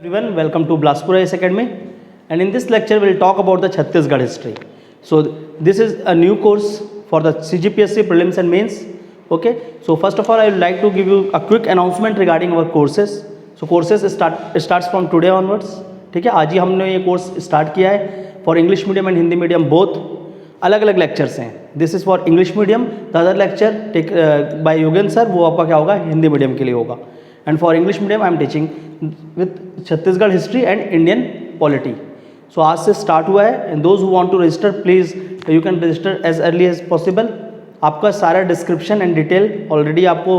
Everyone, welcome to Bilaspur IAS Academy, and in this lecture we will talk about the Chhattisgarh history. So this is a new course for the CGPSC prelims and mains. Okay, so first of all I would like to give you a quick announcement regarding our courses. So courses starts from today onwards. ठीक है, आज ही हमने ये course start किया है for English medium and Hindi medium both. अलग अलग lectures हैं. This is for English medium, the other lecture take by Yogendra sir, वो आपका क्या होगा, हिंदी मीडियम के लिए होगा. And for English medium I am teaching with Chhattisgarh history and Indian polity. So आज से स्टार्ट हुआ है, and those who want to register please you can register as early as possible. आपका सारा डिस्क्रिप्शन एंड डिटेल ऑलरेडी आपको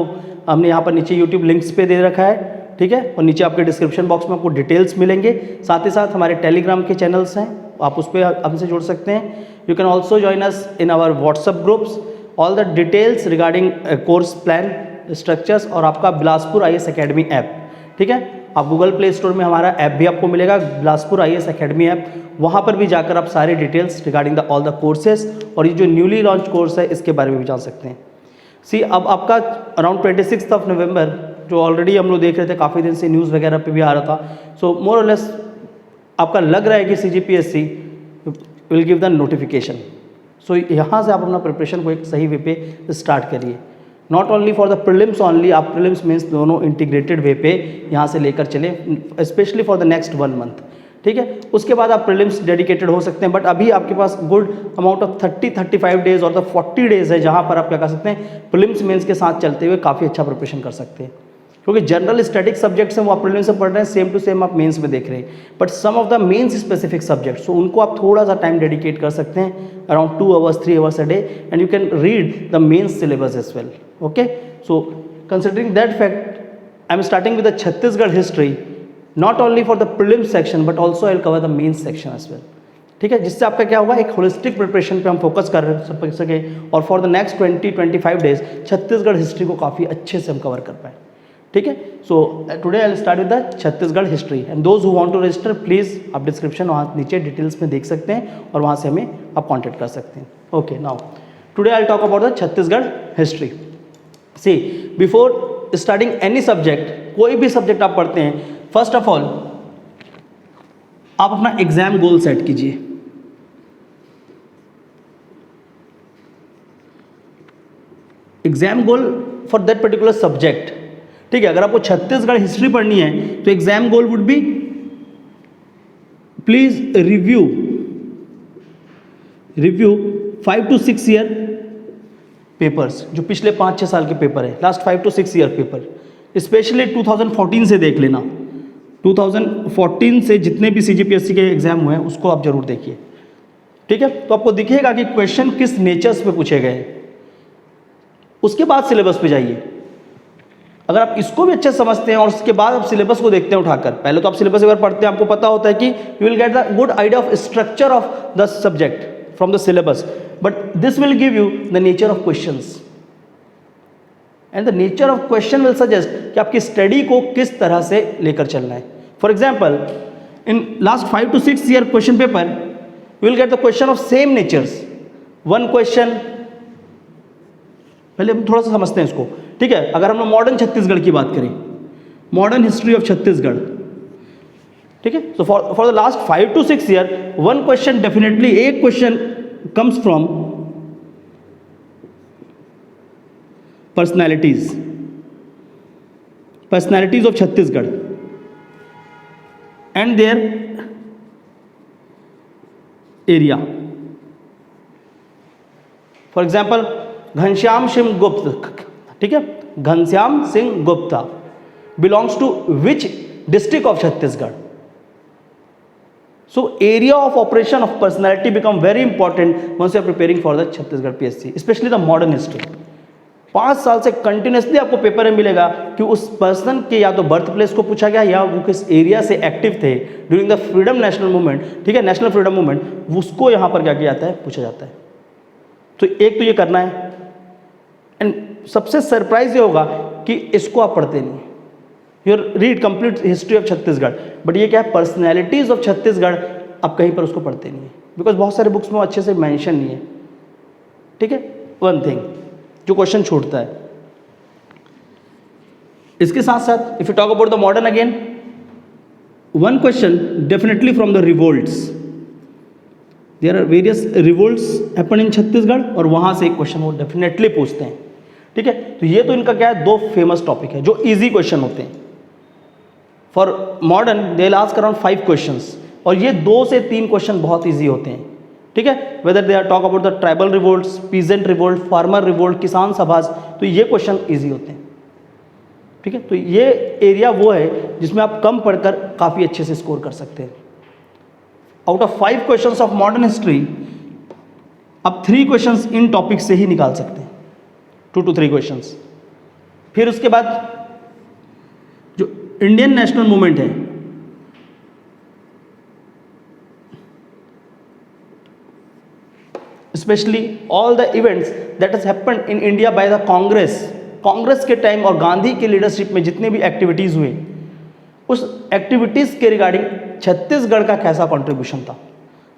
हमने यहाँ पर नीचे यूट्यूब लिंक्स पे दे रखा है. ठीक है, और नीचे आपके डिस्क्रिप्शन बॉक्स में आपको डिटेल्स मिलेंगे. साथ ही साथ हमारे टेलीग्राम के चैनल्स हैं, आप उस पर हमसे जुड़ सकते हैं. You can also join us in our WhatsApp groups. All the details regarding course plan structures और आपका बिलासपुर IAS अकेडमी ऐप. ठीक है, आप गूगल प्ले स्टोर में हमारा ऐप भी आपको मिलेगा, बिलासपुर IAS अकेडमी ऐप. वहाँ पर भी जाकर आप सारे details regarding the all the courses और ये जो न्यूली लॉन्च कोर्स है इसके बारे में भी जान सकते हैं. सी अब आपका अराउंड 26 नवंबर जो ऑलरेडी हम लोग देख रहे थे, काफ़ी दिन से न्यूज़ वगैरह पे भी आ रहा था. सो मोर और लेस आपका लग रहा है कि CGPSC will give the notification. So यहाँ से आप अपना प्रिपरेशन को एक सही वे पे स्टार्ट करिए. Not only for the prelims only, आप प्रीलिम्स मेंस दोनों इंटीग्रेटेड वे पे यहाँ से लेकर चले, specially for the next 1 month. ठीक है, उसके बाद आप प्रीलिम्स डेडिकेटेड हो सकते हैं. बट अभी आपके पास गुड अमाउंट ऑफ 30-35 डेज और द 40 डेज है जहाँ पर आप क्या कर सकते हैं, प्रीलिम्स मेंस के साथ चलते हुए काफ़ी अच्छा प्रिपरेशन कर सकते हैं. क्योंकि जनरल स्टैटिक सब्जेक्ट्स हैं वो आप प्रीलिम्स में पढ़ रहे हैं, सेम टू सेम आप मेंस में देख रहे हैं. But some of the mains specific subjects, so उनको आप थोड़ा सा टाइम डेडिकेट कर सकते हैं, around 2 hours 3 hours a day, and you can read the main syllabus as well. Okay, so considering that fact, I am starting with the Chhattisgarh history, not only for the prelims section but also I will cover the main section as well. ठीक है, जिससे आपका क्या होगा, एक holistic preparation पे हम focus कर सके और for the next 20-25 days Chhattisgarh history को काफ़ी अच्छे से हम कवर कर पाए. ठीक है, so today I will start with the Chhattisgarh history and those who want to register please आप डिस्क्रिप्शन वहाँ नीचे डिटेल्स में देख सकते हैं और वहाँ से हमें आप कॉन्टैक्ट कर सकते हैं. Okay, now today I will talk about the Chhattisgarh history. See before starting any subject, कोई भी सब्जेक्ट आप पढ़ते हैं, फर्स्ट ऑफ ऑल आप अपना एग्जाम गोल सेट कीजिए. Exam goal for that particular subject. ठीक है, अगर आपको छत्तीसगढ़ हिस्ट्री पढ़नी है तो exam goal would be please review 5 to 6 year papers, जो पिछले 5-6 साल के पेपर है, last 5 to 6 year paper. Specially 2014 से देख लेना, 2014 से जितने भी CGPSC के एग्जाम हुए हैं उसको आप जरूर देखिए. ठीक है, तो आपको दिखेगा कि क्वेश्चन किस नेचर्स पे पूछे गए हैं. उसके बाद सिलेबस पे जाइए. अगर आप इसको भी अच्छे समझते हैं और उसके बाद आप सिलेबस को देखते हैं उठाकर, पहले तो आप सिलेबस एक बार पढ़ते हैं, आपको पता होता है कि you will get the good idea of structure of the subject from the syllabus, but this will give you the nature of questions and the nature of question will suggest कि आपकी स्टडी को किस तरह से लेकर चलना है. For example in last 5 to 6 year question paper you will get the question of same natures. One question, पहले हम थोड़ा सा समझते हैं इसको. ठीक है, अगर हम लोग मॉडर्न छत्तीसगढ़ की बात करें, मॉडर्न हिस्ट्री ऑफ छत्तीसगढ़, ठीक है, so for the last 5 to 6 year one question definitely, एक question comes from personalities of Chhattisgarh and their area. For example Ghanshyam Singh Gupt, ठीक है, Ghanshyam Singh Gupta belongs to which district of Chhattisgarh. So area of operation of personality become very important once you are preparing for the Chhattisgarh PSC, specially the modern history. 5 साल से continuously आपको paper में मिलेगा कि उस person के या तो बर्थ प्लेस को पूछा गया या वो किस एरिया से एक्टिव थे during the freedom national movement. ठीक है, नेशनल फ्रीडम मूवमेंट, उसको यहाँ पर क्या किया जाता है, पूछा जाता है. तो एक तो ये करना है. एंड सबसे सरप्राइज ये होगा कि इसको आप पढ़ते नहीं, you read complete history of Chhattisgarh, but ये क्या है, पर्सनैलिटीज ऑफ छत्तीसगढ़, आप कहीं पर उसको पढ़ते नहीं है बिकॉज बहुत सारे बुक्स में अच्छे से मेंशन नहीं है. ठीक है, वन थिंग जो क्वेश्चन छूटता है. इसके साथ साथ if you talk about the modern again, one question definitely from the revolts. There are various revolts happen in Chhattisgarh और वहाँ से एक क्वेश्चन वो डेफिनेटली पूछते हैं, ठीक है। तो ये तो इनका क्या है, दो फेमस टॉपिक है जो इजी क्वेश्चन होते हैं। For modern they will ask around 5 questions और ये 2 से 3 क्वेश्चन बहुत इजी होते हैं, ठीक है। Whether they are talk about the tribal revolts, peasant revolt, farmer revolt, Kisan Sabha, तो ये क्वेश्चन इजी होते हैं, ठीक है। तो ये एरिया वो है जिसमें आप कम पढ़कर काफ़ी अच्छे से स्कोर कर सकते हैं। Out of 5 questions of modern history आप 3 क्वेश्चंस इन टॉपिक से ही निकाल सकते हैं, 2 to 3 क्वेश्चंस। फिर उसके बाद जो इंडियन नेशनल मूवमेंट है, specially all the events that has happened in India by the Congress के टाइम और गांधी के लीडरशिप में जितने भी एक्टिविटीज हुए, उस एक्टिविटीज के रिगार्डिंग छत्तीसगढ़ का कैसा कंट्रीब्यूशन था,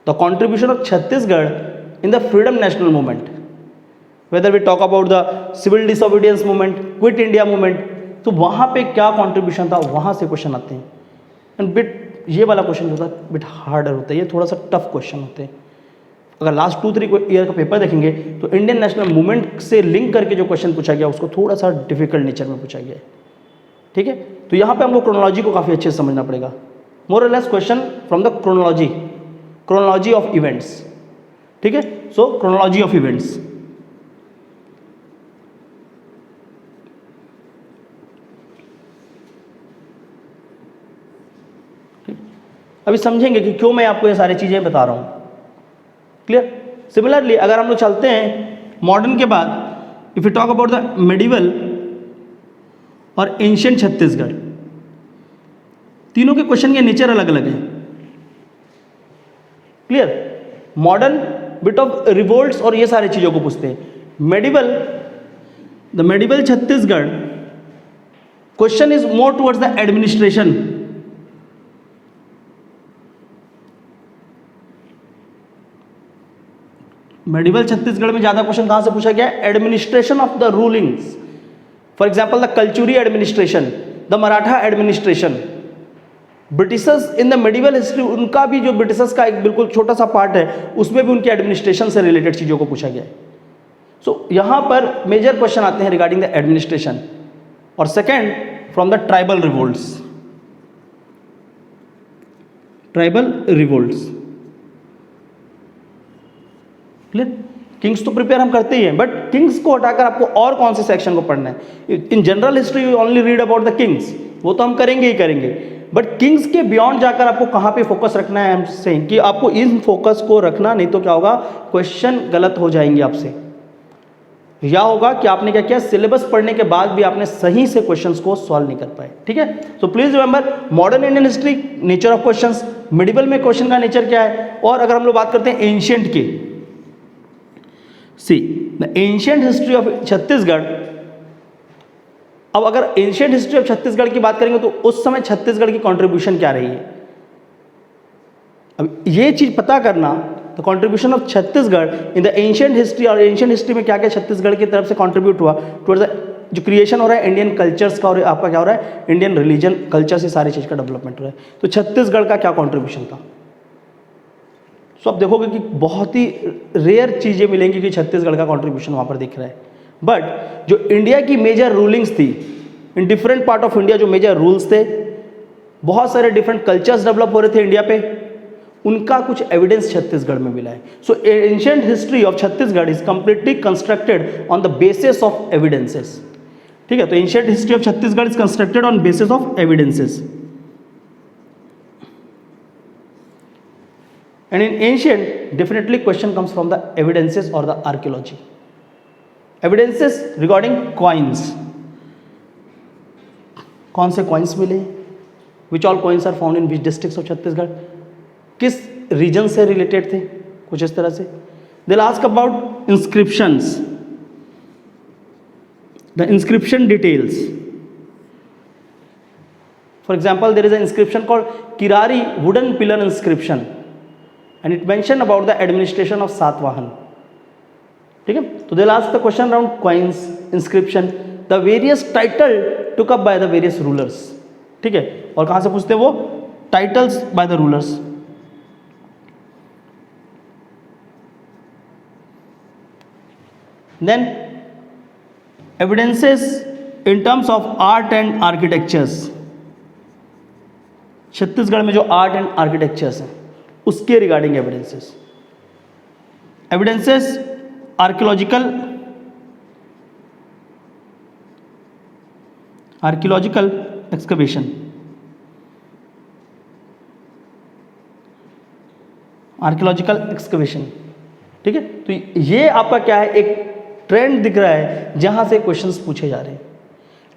the contribution of Chhattisgarh in the freedom national movement, whether we talk about the civil disobedience movement, quit India movement, तो वहाँ पे क्या कंट्रीब्यूशन था, वहाँ से क्वेश्चन आते हैं। एंड बिट ये वाला क्वेश्चन जो होता है बिट हार्डर होता है, ये थोड़ा सा टफ क्वेश्चन होते हैं। अगर लास्ट 2-3 ईयर का पेपर देखेंगे तो इंडियन नेशनल मूवमेंट से लिंक करके जो क्वेश्चन पूछा गया उसको थोड़ा सा डिफिकल्ट नेचर में पूछा गया है, ठीक है। तो यहाँ पे हमको क्रोनोलॉजी को काफ़ी अच्छे से समझना पड़ेगा। मोर और less question from the chronology of events, ठीक है। सो क्रोनोलॉजी ऑफ इवेंट्स, अभी समझेंगे कि क्यों मैं आपको ये सारी चीज़ें बता रहा हूँ, क्लियर। सिमिलरली अगर हम लोग चलते हैं मॉडर्न के बाद, if you talk about the medieval और एंशिएंट छत्तीसगढ़, तीनों के क्वेश्चन के नेचर अलग अलग है, clear. Modern bit of revolts और ये सारी चीज़ों को पूछते हैं। The medieval Chhattisgarh question is more towards the administration, medieval Chhattisgarh में ज्यादा क्वेश्चन कहां से पूछा गया, administration of the rulings. For example the Kalachuri administration, the Maratha administration. Britishers in the medieval history, उनका भी जो ब्रिटिशर्स का एक बिल्कुल छोटा सा पार्ट है उसमें भी उनकी एडमिनिस्ट्रेशन से रिलेटेड चीजों को पूछा गया है। सो यहां पर मेजर क्वेश्चन आते हैं रिगार्डिंग द एडमिनिस्ट्रेशन। और second from the tribal revolts, clear. Kings तो प्रिपेयर हम करते ही हैं, बट किंग्स को हटाकर आपको और कौन से सेक्शन को पढ़ना है। In general history you only read about the Kings, वो तो हम करेंगे ही करेंगे, बट किंग्स के बियॉन्ड जाकर आपको कहाँ पे फोकस रखना है, हम सेइंग कि आपको इन फोकस को रखना, नहीं तो क्या होगा, क्वेश्चन गलत हो जाएंगे आपसे। या होगा कि आपने क्या किया, सिलेबस पढ़ने के बाद भी आपने सही से क्वेश्चंस को सॉल्व नहीं कर पाए, ठीक है। So please remember modern Indian history, nature of questions, medieval में क्वेश्चन का नेचर क्या है, और अगर हम लोग बात करते हैं एंशिएंट की, see the ancient history of Chhattisgarh. अब अगर एंशिएंट हिस्ट्री ऑफ छत्तीसगढ़ की बात करेंगे तो उस समय छत्तीसगढ़ की कंट्रीब्यूशन क्या रही है, अब ये चीज पता करना, the contribution of Chhattisgarh in the ancient history, और एंशिएंट हिस्ट्री में क्या क्या छत्तीसगढ़ की तरफ से कंट्रीब्यूट हुआ टुवर्ड्स द जो क्रिएशन हो रहा है इंडियन कल्चर्स का, और आपका क्या हो रहा है, इंडियन रिलीजन कल्चर से सारी चीज का डेवलपमेंट हो रहा है। तो छत्तीसगढ़ का क्या कंट्रीब्यूशन था। सो आप देखोगे कि बहुत ही रेयर चीज़ें मिलेंगी कि छत्तीसगढ़ का कंट्रीब्यूशन वहाँ पर दिख रहा है। बट जो इंडिया की मेजर रूलिंग्स थी in different part of India, जो मेजर रूल्स थे, बहुत सारे डिफरेंट कल्चर्स डेवलप हो रहे थे इंडिया पे, उनका कुछ एविडेंस छत्तीसगढ़ में मिला है। So ancient history of Chhattisgarh is completely constructed on the basis of evidences, ठीक है। तो ancient history of Chhattisgarh is constructed on basis of evidences. And in ancient, definitely question comes from the evidences or the archaeology. Evidences regarding coins. कौन से coins मिले? Which all coins are found in which districts of Chhattisgarh? किस region से related थे? कुछ इस तरह से. They'll ask about inscriptions. The inscription details. For example, there is an inscription called Kirari wooden pillar inscription. And it mentioned about the administration of Satwahan, ठीक है। तो they'll ask the question around coins, inscription, the various title took up by the various rulers, ठीक है। और कहाँ से पूछते हैं वो, titles by the rulers. Then evidences in terms of art and architectures. Chhattisgarh में जो आर्ट एंड आर्किटेक्चर्स हैं उसके regarding evidences. Evidences archaeological excavation. Archaeological excavation. ठीक है, तो ये आपका क्या है, एक ट्रेंड दिख रहा है जहां से क्वेश्चंस पूछे जा रहे हैं.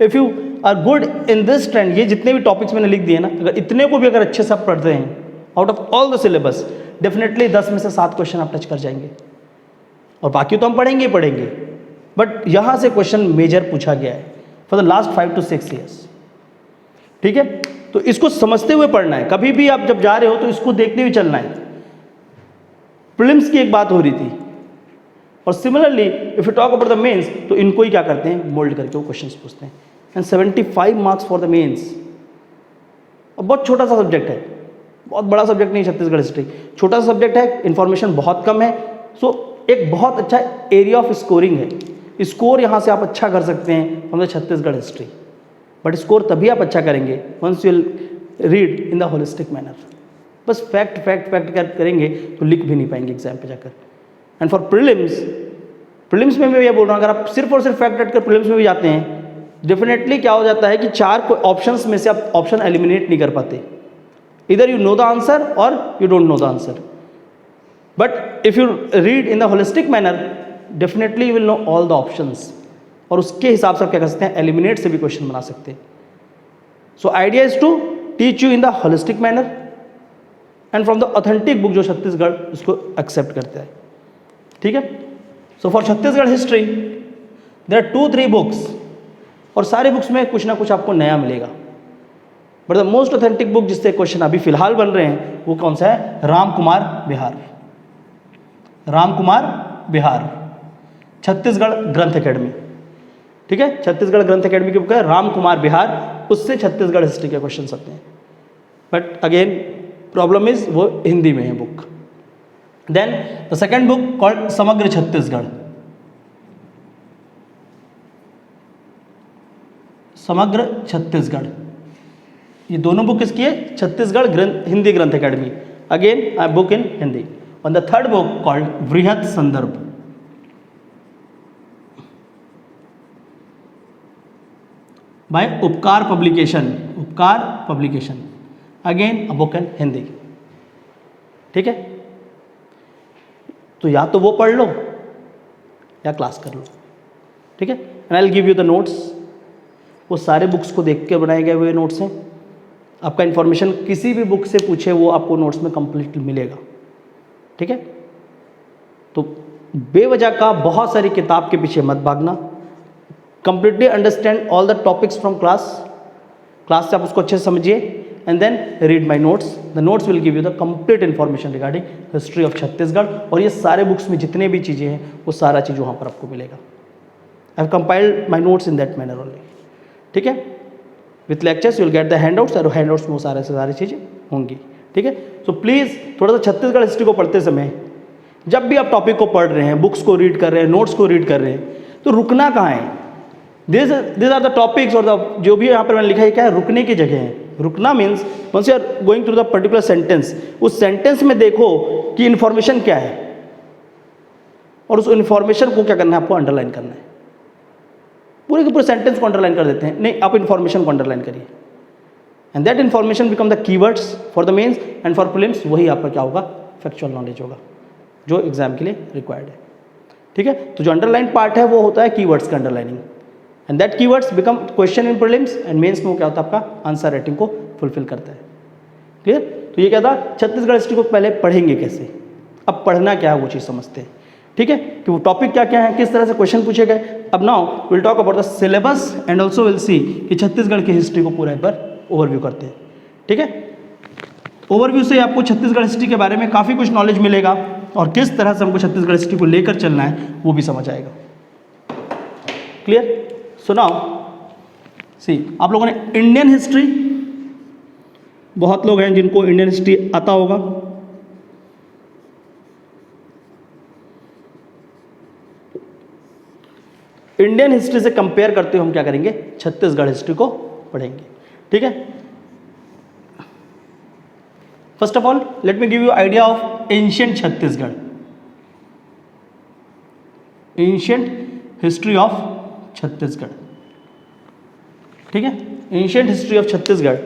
If you are good in this trend, ये जितने भी टॉपिक्स मैंने लिख दिए ना, अगर इतने को भी अगर अच्छे से आप पढ़ते हैं out of all the syllabus, definitely 10 में से 7 क्वेश्चन आप टच कर जाएंगे. और बाकी तो हम पढ़ेंगे ही पढ़ेंगे, बट यहाँ से क्वेश्चन मेजर पूछा गया है for the last 5 to 6 years. ठीक है, तो इसको समझते हुए पढ़ना है. कभी भी आप जब जा रहे हो तो इसको देखते हुए चलना है. प्रीलिम्स की एक बात हो रही थी, और similarly if you talk about the mains, तो इनको ही क्या करते हैं, मोल्ड करके वो क्वेश्चंस पूछते हैं. And 75 marks for the mains. और बहुत छोटा सा सब्जेक्ट है, बहुत बड़ा सब्जेक्ट नहीं छत्तीसगढ़ हिस्ट्री, छोटा सा सब्जेक्ट है, इन्फॉर्मेशन बहुत कम है. सो एक बहुत अच्छा एरिया ऑफ स्कोरिंग है. स्कोर यहाँ से आप अच्छा कर सकते हैं from the Chhattisgarh history. But score तभी आप अच्छा करेंगे once you read in the holistic manner. बस फैक्ट फैक्ट फैक्ट करेंगे तो लिख भी नहीं पाएंगे एग्जाम पे जाकर. एंड फॉर प्रीलिम्स में मैं ये बोल रहा हूँ, अगर आप सिर्फ और सिर्फ फैक्ट रट कर प्रीलिम्स में भी जाते हैं, डेफिनेटली क्या हो जाता है कि 4 ऑप्शंस में से आप ऑप्शन एलिमिनेट नहीं कर पाते. इधर यू नो द आंसर और you don't know the answer. But if you read in the holistic manner, definitely you will know all the options, और उसके हिसाब से आप क्या कर सकते हैं, एलिमिनेट से भी क्वेश्चन बना सकते हैं. So idea is to teach you in the holistic manner and from the authentic book जो छत्तीसगढ़ उसको एक्सेप्ट करता है. ठीक है, so for Chhattisgarh history there are 2-3 books, और सारे बुक्स में कुछ ना कुछ आपको नया मिलेगा. But the most authentic book जिससे क्वेश्चन अभी फिलहाल बन रहे हैं वो कौन सा है, राम कुमार बिहार. राम कुमार बिहार, छत्तीसगढ़ ग्रंथ अकेडमी. ठीक है, छत्तीसगढ़ ग्रंथ अकेडमी की बुक है राम कुमार बिहार, उससे छत्तीसगढ़ हिस्ट्री के क्वेश्चन आते हैं. बट अगेन प्रॉब्लम इज वो हिंदी में है book. Then the second book called Samagra Chhattisgarh. समग्र छत्तीसगढ़, ये दोनों बुक किसकी है, छत्तीसगढ़ हिंदी ग्रंथ academy. Again I book in Hindi. On the third book called वृहत संदर्भ. बाय उपकार publication. Again a book in Hindi. ठीक है, तो या तो वो पढ़ लो या क्लास कर लो. ठीक है, and I will give you the notes. वो सारे बुक्स को देख के बनाए गए हुए नोट्स हैं. आपका इन्फॉर्मेशन किसी भी बुक से पूछे वो आपको नोट्स में कंप्लीट मिलेगा. ठीक है, तो बेवजह का बहुत सारी किताब के पीछे मत भागना. Completely understand all the topics from class से आप उसको अच्छे से समझिए, and then read my notes. The notes will give you the complete information regarding history of Chhattisgarh. और ये सारे बुक्स में जितने भी चीज़ें हैं वो सारा चीज़ वहाँ पर आपको मिलेगा. I have compiled my notes in that manner only. ठीक है, with lectures you will get the handouts, और हैंडआउट्स में वो सारे से सारी चीज़ें होंगी. ठीक है, सो प्लीज़ थोड़ा सा छत्तीसगढ़ हिस्ट्री को पढ़ते समय जब भी आप टॉपिक को पढ़ रहे हैं, बुक्स को रीड कर रहे हैं, नोट्स को रीड कर रहे हैं, तो रुकना कहाँ है. दिस आर द टॉपिक्स, और द जो भी यहाँ पर मैंने लिखा है क्या है, रुकने की जगह है. रुकना means once you are going through the particular sentence, उस सेंटेंस में देखो कि इन्फॉर्मेशन क्या है, और उस इन्फॉर्मेशन को क्या करना है, आपको अंडरलाइन करना है. पूरे के पूरे सेंटेंस को अंडरलाइन कर देते हैं, नहीं, आप इन्फॉर्मेशन को अंडरलाइन करिए. And that information become the keywords for the mains and for prelims. वही आपका क्या होगा, फैक्चुअल नॉलेज होगा जो एग्जाम के लिए रिक्वायर्ड है. ठीक है, तो जो अंडरलाइन पार्ट है वो होता है कीवर्ड्स का underlining, and that keywords become question in prelims and mains में वो क्या होता है, आपका आंसर राइटिंग को फुलफिल करता है. क्लियर. तो ये क्या था, छत्तीसगढ़ हिस्ट्री को पहले पढ़ेंगे कैसे, अब पढ़ना क्या है वो चीज़ समझते हैं. ठीक है, कि वो टॉपिक क्या क्या है, किस तरह से क्वेश्चन पूछे गए. अब now will talk about the syllabus and also will see कि छत्तीसगढ़ की हिस्ट्री को पूरा एक बार ओवरव्यू करते हैं. ठीक है, ओवरव्यू से आपको छत्तीसगढ़ हिस्ट्री के बारे में काफ़ी कुछ नॉलेज मिलेगा, और किस तरह से हमको छत्तीसगढ़ हिस्ट्री को लेकर चलना है वो भी समझ आएगा. क्लियर. सो नाउ सी, आप लोगों ने इंडियन हिस्ट्री बहुत लोग हैं जिनको इंडियन हिस्ट्री आता होगा। इंडियन हिस्ट्री से कंपेयर करते हुए हम क्या करेंगे, छत्तीसगढ़ हिस्ट्री को पढ़ेंगे। ठीक है, first of all let me give you idea of ancient Chhattisgarh, ancient history of Chhattisgarh. ठीक है, ancient history of Chhattisgarh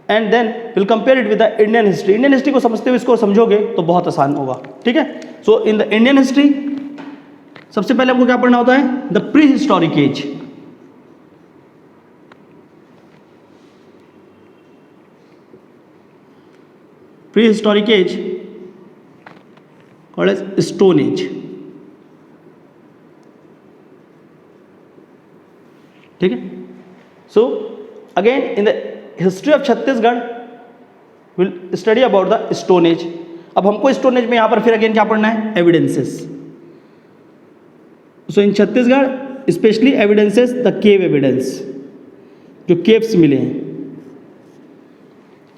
and then will compare it with the Indian history. Indian history को समझते हुए इसको समझोगे तो बहुत आसान होगा। ठीक है, so in the Indian history सबसे पहले आपको क्या पढ़ना होता है, the pre historic age. Pre historic age called age stone age. ठीक है, so again in the history of Chhattisgarh will study about the stone age. अब हमको स्टोन एज में यहां पर फिर अगेन क्या पढ़ना है, evidences. So in Chhattisgarh specially evidences, the cave evidence, जो केव्स मिले हैं।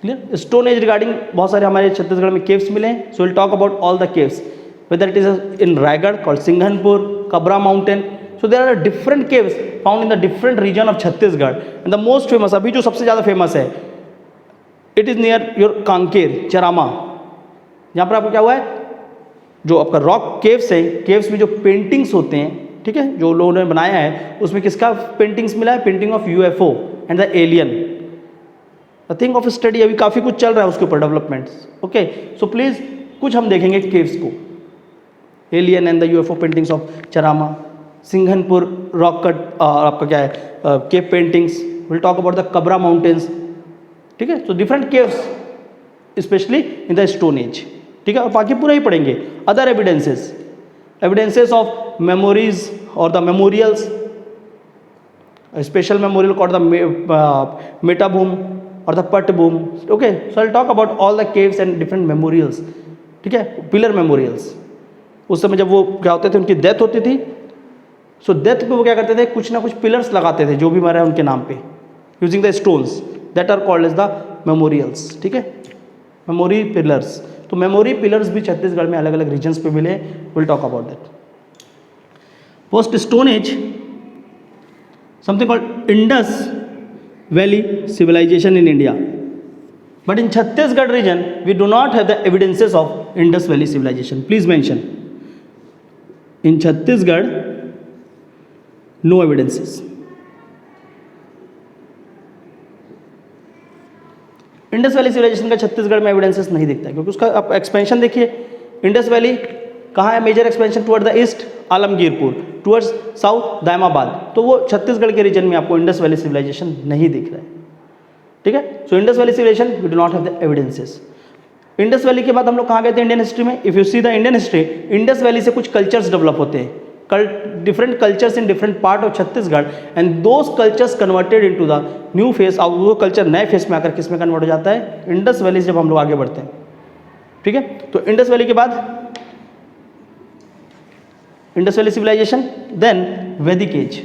क्लियर, स्टोन एज रिगार्डिंग बहुत सारे हमारे छत्तीसगढ़ में केव्स मिले हैं। So will talk about all the caves, whether it is in Raigarh called Singhanpur, Kabra mountain. So there are different caves found in the different region of Chhattisgarh and the most famous, अभी जो सबसे ज़्यादा फेमस है, it is near your Kanker, Charama. यहाँ पर आपको क्या हुआ है, जो आपका रॉक केव्स है, केव्स में जो पेंटिंग्स होते हैं, ठीक है, जो लोगों ने बनाया है, उसमें किसका पेंटिंग्स मिला है, painting of UFO and the alien. I think of study अभी काफ़ी कुछ चल रहा है उसके ऊपर डेवलपमेंट्स। ओके, सो प्लीज़ कुछ हम देखेंगे केव्स को, alien and the UFO paintings of Charama, Singhanpur rock cut, आपका क्या है, cave paintings. Will talk about the Kabra mountains. ठीक है, so different caves specially in the stone age. ठीक है, और बाकी पूरा ही पढ़ेंगे। Other evidences, evidences of memories और the memorials, special memorial called the मेटाबूम और द पटबूम। Okay, so I talk about all the caves and different memorials. ठीक है, पिलर मेमोरियल्स, उस समय जब वो क्या होते थे, उनकी डेथ होती थी, सो डेथ पे वो क्या करते थे, कुछ ना कुछ पिलर्स लगाते थे जो भी मरा है उनके नाम पे, using the stones that are called as the memorials. ठीक है, मेमोरी पिलर्स। तो मेमोरी पिलर्स भी छत्तीसगढ़ में अलग अलग रीजन्स पे मिले, will talk about that. Post stone age, something called Indus valley civilization in India, but in Chhattisgarh region we do not have the evidences of Indus valley civilization. Please mention in Chhattisgarh no evidences. Indus valley civilization का छत्तीसगढ़ में evidences नहीं दिखता है, क्योंकि उसका आप expansion देखिए, Indus valley कहाँ है, major expansion toward the east Alamgirpur, towards south Daimabad. तो वो छत्तीसगढ़ के रीजन में आपको इंडस वैली सिविलाइजेशन नहीं दिख रहा है। ठीक है, so Indus valley civilisation we do not have the evidences. Indus valley के बाद हम लोग कहाँ गए थे इंडियन हिस्ट्री में, if you see the Indian history, Indus valley से कुछ कल्चर्स डेवलप होते हैं, different cultures in different part of Chhattisgarh, and those cultures converted into the new phase। अब वो कल्चर नए फेस में आकर किस में कन्वर्ट हो जाता है, इंडस वैली से जब हम लोग आगे बढ़ते हैं। ठीक है, तो इंडस वैली के बाद इंडस वैली सिविलाइजेशन, देन वैदिक एज।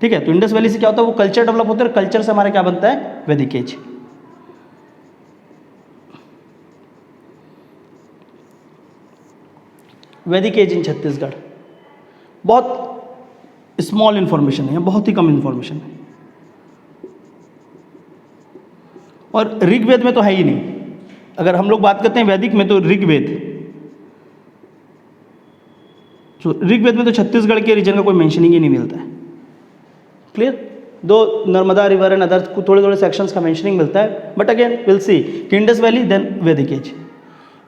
ठीक है, तो इंडस वैली से क्या होता है, वो कल्चर डेवलप होते हैं, कल्चर से हमारा क्या बनता है, वैदिक एज। वैदिक एज इन छत्तीसगढ़ बहुत स्मॉल इंफॉर्मेशन है, बहुत ही कम इंफॉर्मेशन है, और ऋग्वेद में तो है ही नहीं। अगर हम लोग बात करते हैं वैदिक में, तो ऋग्वेद, तो ऋग्वेद में तो छत्तीसगढ़ के रीजन का कोई मेंशनिंग ही नहीं मिलता है। क्लियर, दो नर्मदा रिवर एंड अदर को थोड़े थोड़े सेक्शंस का मेंशनिंग मिलता है, बट अगेन विल सी कि इंडस वैली देन वैदिक एज।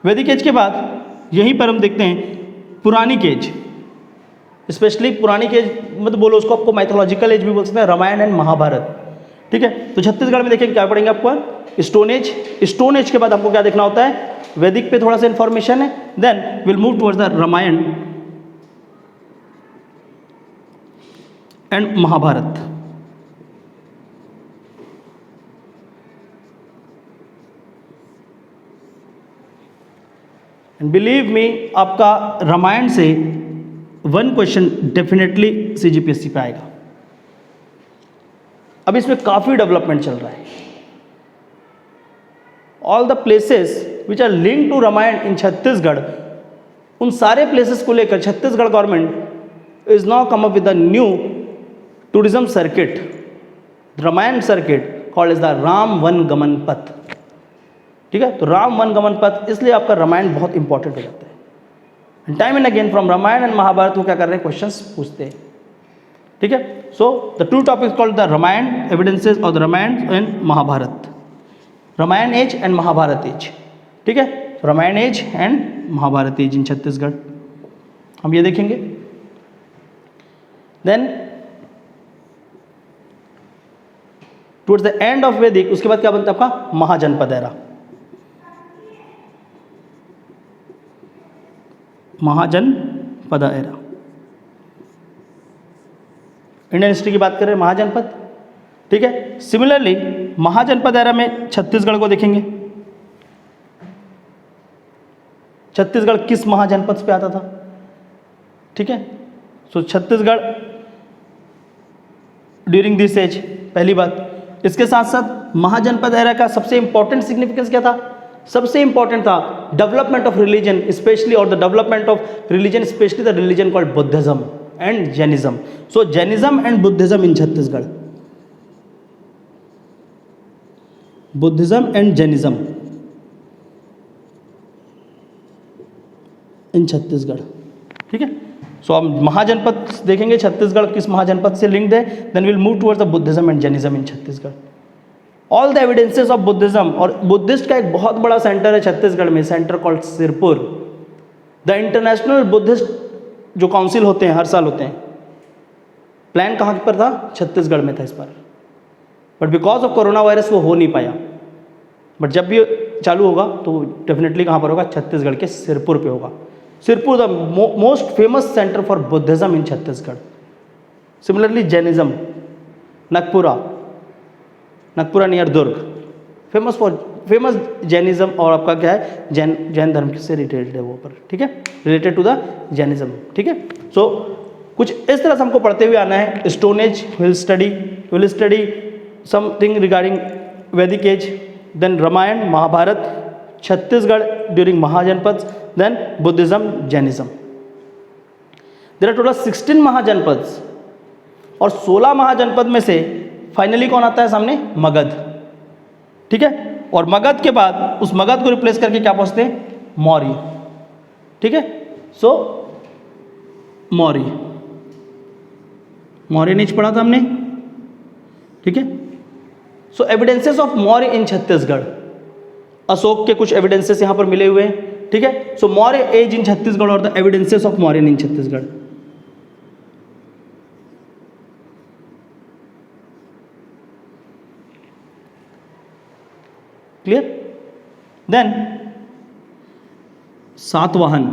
वैदिक एज के बाद यहीं पर हम देखते हैं Puranic as, specially Puranic as मतलब बोलो उसको, आपको माइथोलॉजिकल एज भी बोल सकते हैं, रामायण एंड महाभारत। ठीक है, तो छत्तीसगढ़ में देखिए क्या पढ़ेंगे आपको, स्टोन एज। स्टोन एज के बाद हमको क्या देखना होता है, वैदिक पे थोड़ा सा इंफॉर्मेशन है, then will move towards the Ramayan and Mahabharata. And believe me, आपका रामायण से 1 क्वेश्चन डेफिनेटली सीजीपीएससी पे आएगा। अब इसमें काफ़ी डेवलपमेंट चल रहा है, all the places which are link to Ramayan in Chhattisgarh, उन सारे प्लेसेस को लेकर Chhattisgarh government is now come up with the new tourism circuit, Ramayan circuit called is the Ram Van Gaman Path. ठीक है, तो राम वन गमन पथ, इसलिए आपका रामायण बहुत इंपॉर्टेंट हो जाता है। Time and again from Ramayana and Mahabharata वो क्या कर रहे हैं, क्वेश्चंस पूछते हैं। ठीक है, so the two topics called the Ramayan evidences और the Ramayan and Mahabharat, Ramayan age and Mahabharat age. ठीक है, Ramayan age and Mahabharat age in Chhattisgarh, हम ये देखेंगे। Then towards the end of Vedic, उसके बाद क्या बनता है आपका Mahajanpad era, Mahajanpad era. Indian history की बात करें महाजनपद। ठीक है, सिमिलरली महाजनपद एरा में छत्तीसगढ़ को देखेंगे। छत्तीसगढ़ किस महाजनपद पे आता था? ठीक है, सो छत्तीसगढ़ ड्यूरिंग दिस एज, पहली बात। इसके साथ साथ महाजनपद एरा का सबसे इंपॉर्टेंट सिग्निफिकेंस क्या था? सबसे इंपॉर्टेंट था डेवलपमेंट ऑफ रिलीजन स्पेशली, और the development of religion specially the religion called Buddhism and Jainism. So Jainism and Buddhism in Chhattisgarh, Buddhism and Jainism in Chhattisgarh. ठीक है, सो हम महाजनपद देखेंगे, छत्तीसगढ़ किस महाजनपद से लिंक्ड है, then will move towards the Buddhism and Jainism in Chhattisgarh. All the evidences of Buddhism, और Buddhist का एक बहुत बड़ा सेंटर है छत्तीसगढ़ में, centre called Sirpur. The international Buddhist जो काउंसिल होते हैं, हर साल होते हैं, प्लान कहाँ पर था? छत्तीसगढ़ में था इस बार, but because of corona virus वो हो नहीं पाया। बट जब भी चालू होगा तो डेफिनेटली कहाँ पर होगा? छत्तीसगढ़ के सिरपुर पे होगा। Sirpur the most famous centre for Buddhism in Chhattisgarh. Similarly Jainism, Nagpura, Nagpura near Durg, famous Jainism, और आपका क्या है, जैन धर्म से रिलेटेड है वो पर। ठीक है, रिलेटेड टू द जैनिज्म। ठीक है, सो कुछ इस तरह से हमको पढ़ते हुए आना है। Stone age will study something regarding Vedic age, then Ramayan Mahabharat, Chhattisgarh during Mahajanpad, then Buddhism Jainism. There are total 16 Mahajanpad, और 16 महाजनपद में से फाइनली कौन आता है सामने? मगध। ठीक है, और मगध के बाद उस मगध को रिप्लेस करके क्या पहुंचते हैं? मौर्य। ठीक है, सो मौर्य नहीं पढ़ा था हमने। ठीक है, सो evidences of Maurya in Chhattisgarh, Ashok के कुछ एविडेंसेस यहां पर मिले हुए हैं। ठीक है, so Maurya age in Chhattisgarh और the evidences of Maurya in Chhattisgarh. Clear? Then Satavahan,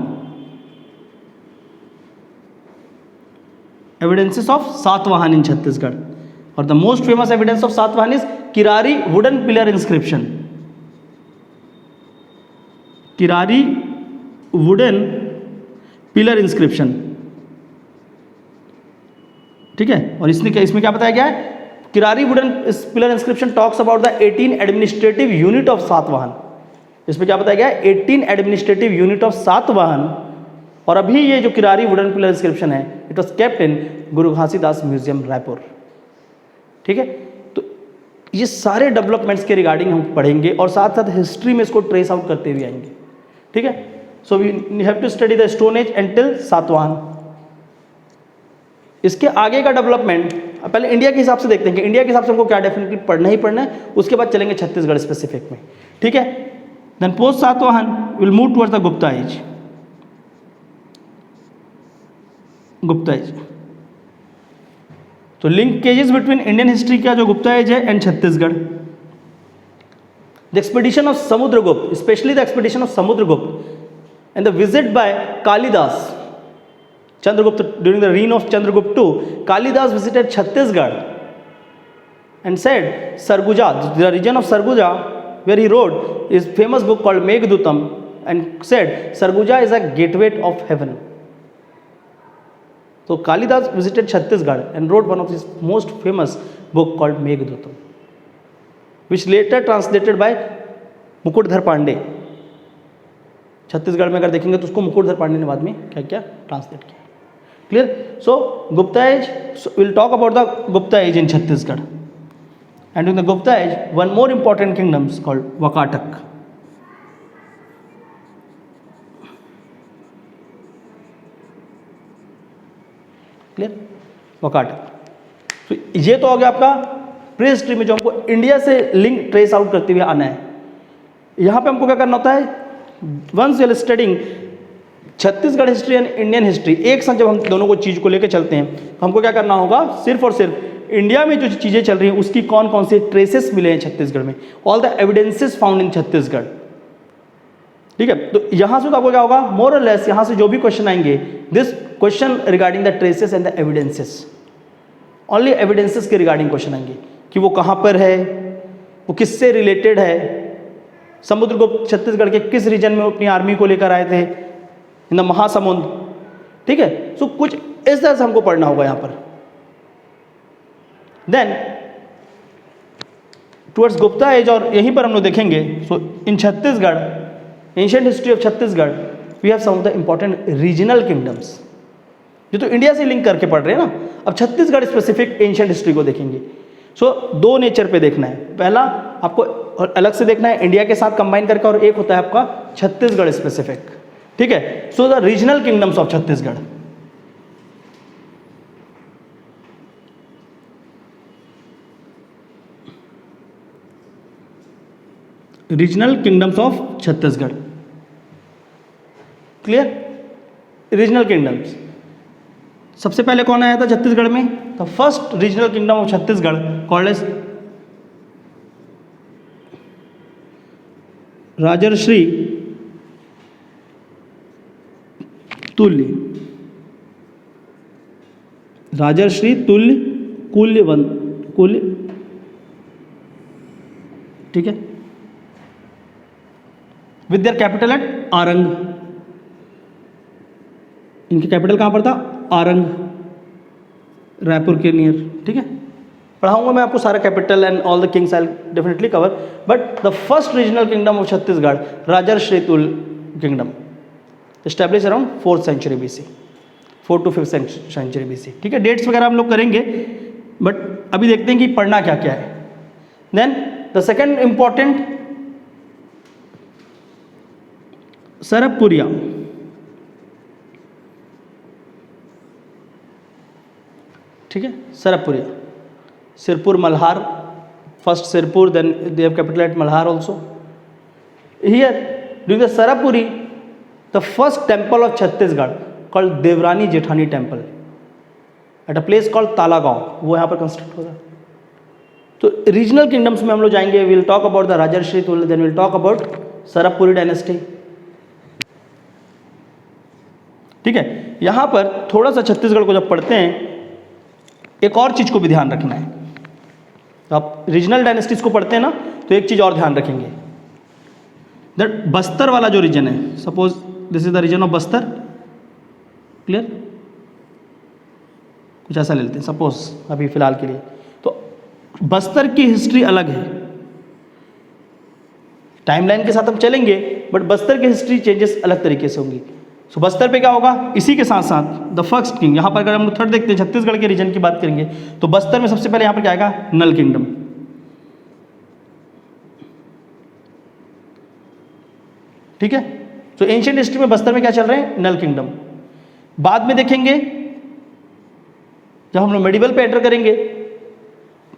evidences of Satavahan in Chhattisgarh, और the most famous evidence of Satavahan is Kirari wooden pillar inscription. Kirari wooden pillar inscription. ठीक है, और इसमें क्या बताया गया है? Kirari wooden pillar inscription talks about the 18 administrative unit of Satavahan. इसमें क्या बताया गया है? 18 एडमिनिस्ट्रेटिव यूनिट ऑफ सातवाहन। और अभी ये जो किरारी वुडन पिलर इंस्क्रिप्शन है, it was kept in Guru Ghasidas museum Raipur. ठीक है, तो ये सारे डेवलपमेंट्स के रिगार्डिंग हम पढ़ेंगे, और साथ साथ हिस्ट्री में इसको ट्रेस आउट करते हुए आएंगे। ठीक है, so we have to study the stone age until Satavahana. इसके आगे का डेवलपमेंट पहले इंडिया के हिसाब से देखते हैं कि इंडिया के हिसाब से हमको क्या डेफिनेटली पढ़ना ही पढ़ना है, उसके बाद चलेंगे छत्तीसगढ़ स्पेसिफिक में। ठीक है, then post Satavahana will move towards the Gupta age. Gupta age, तो लिंकेजेस बिटवीन इंडियन हिस्ट्री का जो गुप्ता एज है and Chhattisgarh. The expedition of Samudragupta, specially the expedition of Samudragupta and the visit by Kalidas, Chandragupta, during the reign of Chandragupta II, Kalidas visited Chhattisgarh and said Sarguja, the region of Sarguja, where he wrote his famous book called Meghdootam, and said Sarguja is a gateway of heaven. So Kalidas visited Chhattisgarh and wrote one of his most famous book called Meghdootam, which later translated by Mukutdhar Pandey, Chhattisgarh में अगर देखेंगे तो उसको मुकुटधर पांडे ने बाद में क्या क्या ट्रांसलेट किया। Clear? So Gupta age, will talk about the Gupta age in Chhattisgarh, and in the Gupta age one more important kingdoms called Vakataka. Clear? Vakataka. तो ये तो हो गया आपका प्री हिस्ट्री में जो हमको इंडिया से लिंक ट्रेस आउट करते हुए आना है। यहां पे हमको क्या करना होता है, once you are studying Chhattisgarh history and Indian history, एक साथ जब हम दोनों को चीज को लेकर चलते हैं, हमको क्या करना होगा, सिर्फ और सिर्फ इंडिया में जो चीजें चल रही हैं उसकी कौन कौन से ट्रेसेस मिले हैं छत्तीसगढ़ में, all the evidences found in Chhattisgarh. ठीक है, तो यहां से तो आपको क्या होगा, मोर और लेस यहां से जो भी क्वेश्चन आएंगे, this question regarding the traces and the evidences, only evidences के रिगार्डिंग क्वेश्चन आएंगे कि वो कहां पर है, वो किससे रिलेटेड है, समुद्रगुप्त छत्तीसगढ़ के किस रीजन में अपनी आर्मी को लेकर आए थे, इन द महासमुंद। ठीक है, सो कुछ इस तरह से हमको पढ़ना होगा यहां पर। देन टुवर्ड्स गुप्ता एज, और यहीं पर हम लोग देखेंगे, so in Chhattisgarh, ancient history of Chhattisgarh, we have some of the important regional kingdoms, जो तो इंडिया से लिंक करके पढ़ रहे हैं ना। अब छत्तीसगढ़ स्पेसिफिक एंशिएंट हिस्ट्री को देखेंगे। सो दो नेचर पे देखना है, पहला आपको अलग से देखना है इंडिया के साथ कंबाइन करके, और एक होता है आपका छत्तीसगढ़ स्पेसिफिक। ठीक है, so the regional kingdoms of Chhattisgarh. Regional kingdoms of Chhattisgarh. Clear? Regional kingdoms, सबसे पहले कौन आया था छत्तीसगढ़ में, the first regional kingdom of Chhattisgarh called as Rajarshi Tulya, Rajarshi Tulya Kulya. ठीक है, with their capital at Arang. इनकी कैपिटल कहां पर था, आरंग, रायपुर के नियर। ठीक है, पढ़ाऊंगा मैं आपको सारा capital and all the kings, I definitely cover, but the first regional kingdom of Chhattisgarh, Rajarshi Tulya kingdom, establish around 4th century BC, 4th to 5th century BC। ठीक है, डेट्स वगैरह हम लोग करेंगे, बट अभी देखते हैं कि पढ़ना क्या क्या है। Then the second important, Sarabhpuriya. ठीक है, Sarabhpuriya, Sirpur Malhar, first Sirpur, then they have capital at Malhar also. Here during the Sarabhpuri, the first temple of Chhattisgarh called Devrani Jethani temple at a place called Talagaon, वो यहाँ पर कंस्ट्रक्ट होगा। तो रीजनल किंगडम्स में हम लोग जाएंगे, will talk about the Rajarshi Tulya, then will talk about Sarabhpuri dynasty. ठीक है, यहाँ पर थोड़ा सा छत्तीसगढ़ को जब पढ़ते हैं, एक और चीज को भी ध्यान रखना है। तो आप रीजनल डायनेस्टीज को पढ़ते हैं ना, तो एक चीज और ध्यान रखेंगे, दैट बस्तर वाला जो रीजन है, suppose this is the region of Bastar. Clear? कुछ ऐसा ले लेते हैं सपोज अभी फिलहाल के लिए, तो बस्तर की हिस्ट्री अलग है, टाइमलाइन के साथ हम चलेंगे, बट बस्तर की हिस्ट्री चेंजेस अलग तरीके से होंगी। सो बस्तर पे क्या होगा, इसी के साथ साथ द फर्स्ट किंग, यहाँ पर अगर हम लोग थर्ड देखते हैं, छत्तीसगढ़ के रीजन की बात करेंगे, तो बस्तर में सबसे पहले यहाँ पर क्या आएगा, नल किंगडम। ठीक है, तो एंशिएंट हिस्ट्री में बस्तर में क्या चल रहे हैं, नल किंगडम। बाद में देखेंगे जब हम लोग मेडिवल पे एंटर करेंगे,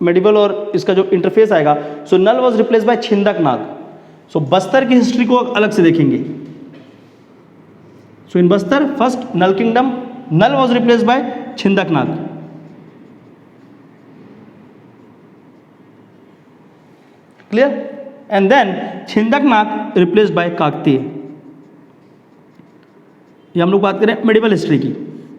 मेडिवल और इसका जो इंटरफेस आएगा, सो नल was replace by Chhindak Nag. सो बस्तर की हिस्ट्री को अलग से देखेंगे। So in Bastar, first Nal kingdom, Nal was replaced by Chindak Nag. Clear? And then Chindak Nag replaced by Kaktiya. ये हम लोग बात करें मेडिवल हिस्ट्री की।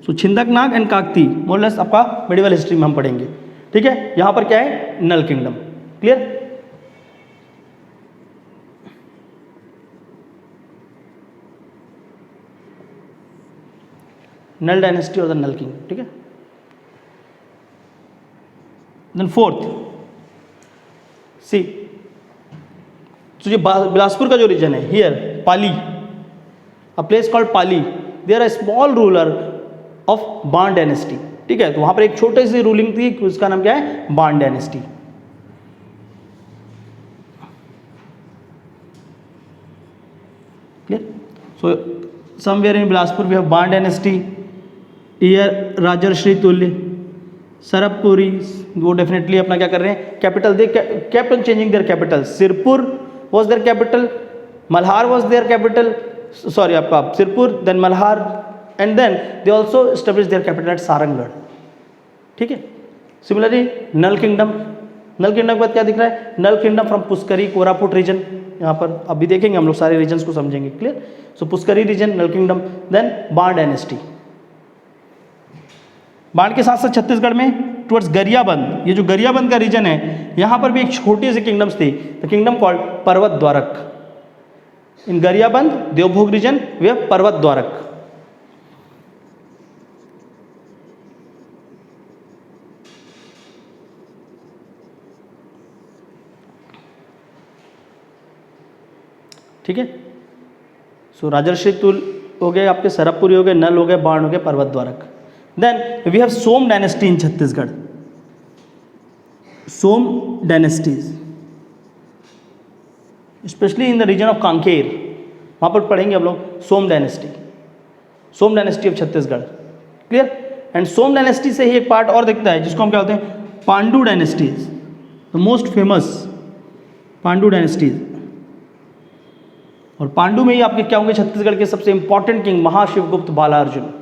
सो छिंदक नाग एंड काकती मोरलेस आपका मेडिवल हिस्ट्री में हम पढ़ेंगे। ठीक है, यहां पर क्या है, नल किंगडम। क्लियर? नल डायनेस्टी और द नल किंग। ठीक है, देन फोर्थ, सी तो ये बिलासपुर का जो रीजन है, here Pali, a place called Pali, there a small ruler of Bana dynasty, ठीक है। तो वहाँ पर एक छोटी सी रूलिंग थी, उसका नाम क्या है, Bana dynasty. Clear. So somewhere in Bilaspur we have Bana dynasty, here Rajarshi Tulya, Sarabhpuri, वो डेफिनेटली अपना क्या कर रहे हैं, capital, they kept on changing their capital. Sirpur was their capital, Malhar was their capital, sorry आपका Sirpur, then Malhar, and then they also establish their capital at Sarangarh, ठीक है। Similarly Nal kingdom, Nal kingdom के बाद क्या दिख रहा है, Nal kingdom from पुष्करी Koraput reason, यहाँ पर अभी देखेंगे हम लोग सारे रीजन्स को समझेंगे, क्लियर। सो पुष्करी रीजन, नल किंगडम, देन बाण डायनेस्टी। बाण के साथ साथ छत्तीसगढ़ में टुवर्ड्स गरियाबंद, ये जो गरियाबंद का रीजन है, यहाँ पर भी एक छोटी सी किंगडम्स थी, the kingdom called Parvat Dwarak. In Gariaband Devbhog region we have Parvat Dwarak. ठीक है। सो राजर्षि तुल हो गए आपके, सरबपुरी हो गए, नल हो गए, बाण हो गए, Parvat Dwarak. Then we have Som dynasty in Chhattisgarh, Som dynasties specially in the region of Kanker, वहाँ पर पढ़ेंगे हम लोग Som dynasty, Som dynasty of Chhattisgarh, clear. And Som dynasty से ही एक पार्ट और दिखता है जिसको हम क्या होते हैं, Pandu dynasties, the most famous Pandu dynasties. और पांडु में ही आपके क्या होंगे, छत्तीसगढ़ के सबसे इंपॉर्टेंट किंग महाशिवगुप्त बालार्जुन,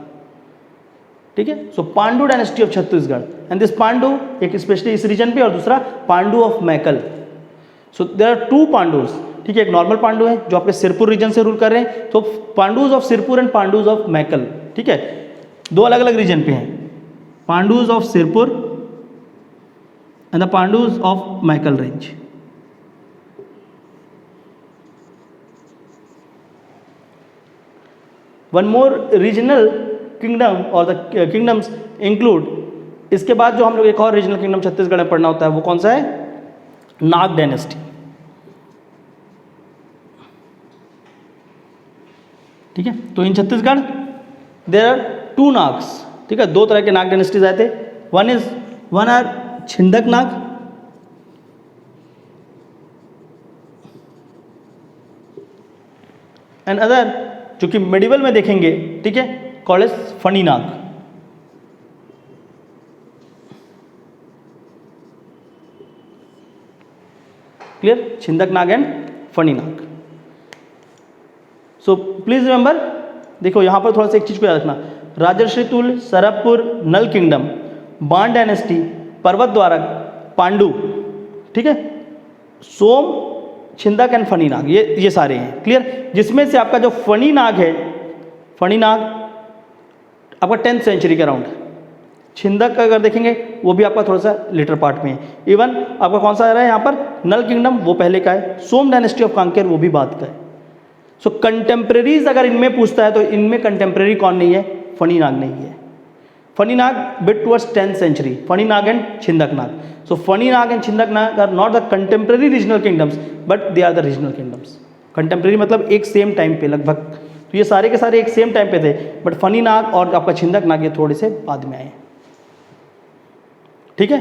ठीक है। So Pandu dynasty of Chhattisgarh, and this Pandu एक स्पेशली इस रीजन पे, और दूसरा Pandu of Maikal. So there are two Pandus, ठीक है। एक नॉर्मल पांडु है जो आपके सिरपुर रीजन से रूल कर रहे हैं, तो Pandus of Sirpur and Pandus of Maikal, ठीक है, दो अलग अलग रीजन पे हैं, Pandus of Sirpur and the Pandus of Maikal range. One more regional kingdom और द किंगडम्स इंक्लूड, इसके बाद जो हम लोग एक और रीजनल किंगडम छत्तीसगढ़ में पढ़ना होता है वो कौन सा है, नाग डायनेस्टी, ठीक है। तो in Chhattisgarh there are two Nags, ठीक है, दो तरह के नाग डायनेस्टीज आए थे। One are Chhindak Nag, and other जो कि मेडिवल में देखेंगे, ठीक है, called as Fani Nag. Clear, Chhindak Nag and Fani Nag. So please remember, देखो यहां पर थोड़ा सा एक चीज को याद रखना, राजर्षि तुल, सरबपुर, नल किंगडम, बाण डायनेस्टी, पर्वत द्वारक, पांडु, ठीक है, सोम, छिंदक एंड फणी नाग, ये सारे हैं, क्लियर। जिसमें से आपका जो फणी नाग है, फणी नाग आपका 10th सेंचुरी के अराउंड, छिंदक का अगर देखेंगे वो भी आपका थोड़ा सा लेटर पार्ट में है। इवन आपका कौन सा आ रहा है यहाँ पर, नल किंगडम, वो पहले का है, सोम डायनेस्टी ऑफ कांकेर वो भी बाद का है। सो कंटेम्प्रेरीज अगर इनमें पूछता है तो इनमें कंटेम्प्रेरी कौन नहीं है, फणी नाग नहीं है। फणी नाग bit towards 10th century, Fani Nag and Chhindak Nag. So Phani Nag and Chhindak Nag are not the contemporary regional kingdoms, but they are the regional kingdoms. Contemporary मतलब एक सेम टाइम पे लगभग, तो ये सारे के सारे एक सेम टाइम पे थे, बट फणी नाग और आपका छिंदक नाग ये थोड़े से बाद में आए, ठीक है।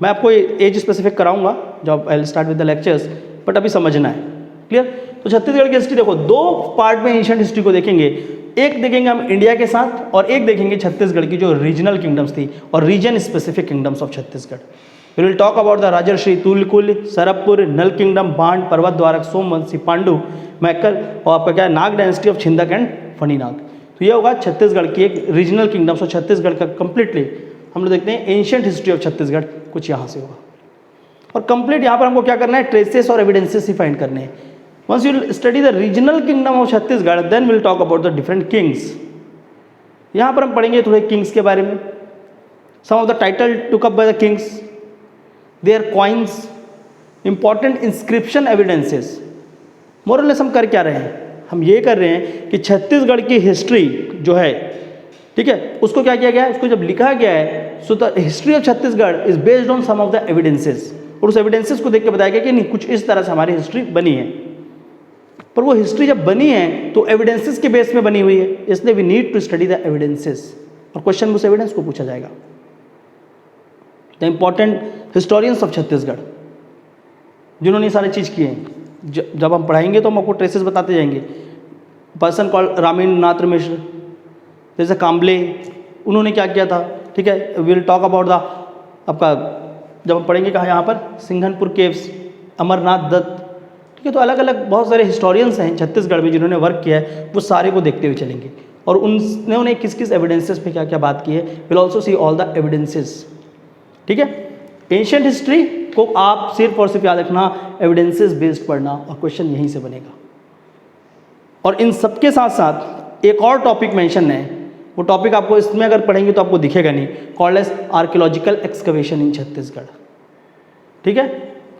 मैं आपको एज स्पेसिफिक कराऊंगा जब आई will start with the lectures, but अभी समझना है, क्लियर। तो छत्तीसगढ़ की हिस्ट्री देखो, दो पार्ट में एंशिएंट हिस्ट्री को देखेंगे, एक देखेंगे हम इंडिया के साथ और एक देखेंगे छत्तीसगढ़ की जो रीजनल किंगडम्स थी और region specific kingdoms of Chhattisgarh. We will talk about the Rajarshi, Tulkul, Sarabhpur, Nal kingdom, Bana, Parvat द्वारक, Somvanshi, Pandu, Maikal और आपका क्या है, नाग डायनेस्टी ऑफ छिंदक एंड फणी नाग। तो ये होगा छत्तीसगढ़ की एक रीजनल किंगडम्स और छत्तीसगढ़ का कंप्लीटली हम लोग देखते हैं एंशिएंट हिस्ट्री ऑफ छत्तीसगढ़, कुछ यहाँ से होगा। और कंप्लीट यहाँ पर हमको क्या करना है, ट्रेसेस और एविडेंसेस ही फाइंड करने हैं। Once you will study the regional kingdom of Chhattisgarh, then we'll talk about the different kings. यहाँ पर हम पढ़ेंगे थोड़े kings के बारे में। Some of the title took up by the kings, their coins, important inscription evidences. More or less हम कर क्या रहे हैं, हम ये कर रहे हैं कि छत्तीसगढ़ की हिस्ट्री जो है, ठीक है, उसको क्या किया गया है, उसको जब लिखा गया है, so the history of Chhattisgarh is based on some of the evidences, और उस एविडेंसेस को देख के बताया गया कि नहीं कुछ इस तरह से हमारी हिस्ट्री बनी है। पर वो हिस्ट्री जब बनी है तो एविडेंसेस के बेस में बनी हुई है, इसलिए we need to study the evidences, और क्वेश्चन उस एविडेंस को पूछा जाएगा। The important historians of Chhattisgarh जिन्होंने ये सारी चीज़ किए हैं, जब हम पढ़ाएंगे तो हम आपको ट्रेसेस बताते जाएंगे। पर्सन कॉल्ड रामेंद्रनाथ मिश्र, जैसे काम्बले, उन्होंने क्या किया था, ठीक है। विल टॉक अबाउट द आपका जब हम पढ़ेंगे कहाँ, यहाँ पर सिंघनपुर केव्स, अमरनाथ दत्त, ठीक है। तो अलग अलग बहुत सारे हिस्टोरियंस हैं छत्तीसगढ़ में जिन्होंने वर्क किया है, वो सारे को देखते हुए चलेंगे और उन्होंने किस किस एविडेंसेस पे क्या क्या बात की है। Will also see all the evidences, ठीक है। एंशिएंट हिस्ट्री को आप सिर्फ और सिर्फ याद रखना, एविडेंसेस बेस्ड पढ़ना, और क्वेश्चन यहीं से बनेगा। और इन सबके साथ साथ एक और टॉपिक मेंशन है, वो टॉपिक आपको इसमें अगर पढ़ेंगे तो आपको दिखेगा नहीं, कॉल्ड एज आर्कियोलॉजिकल एक्सकवेशन इन छत्तीसगढ़, ठीक है।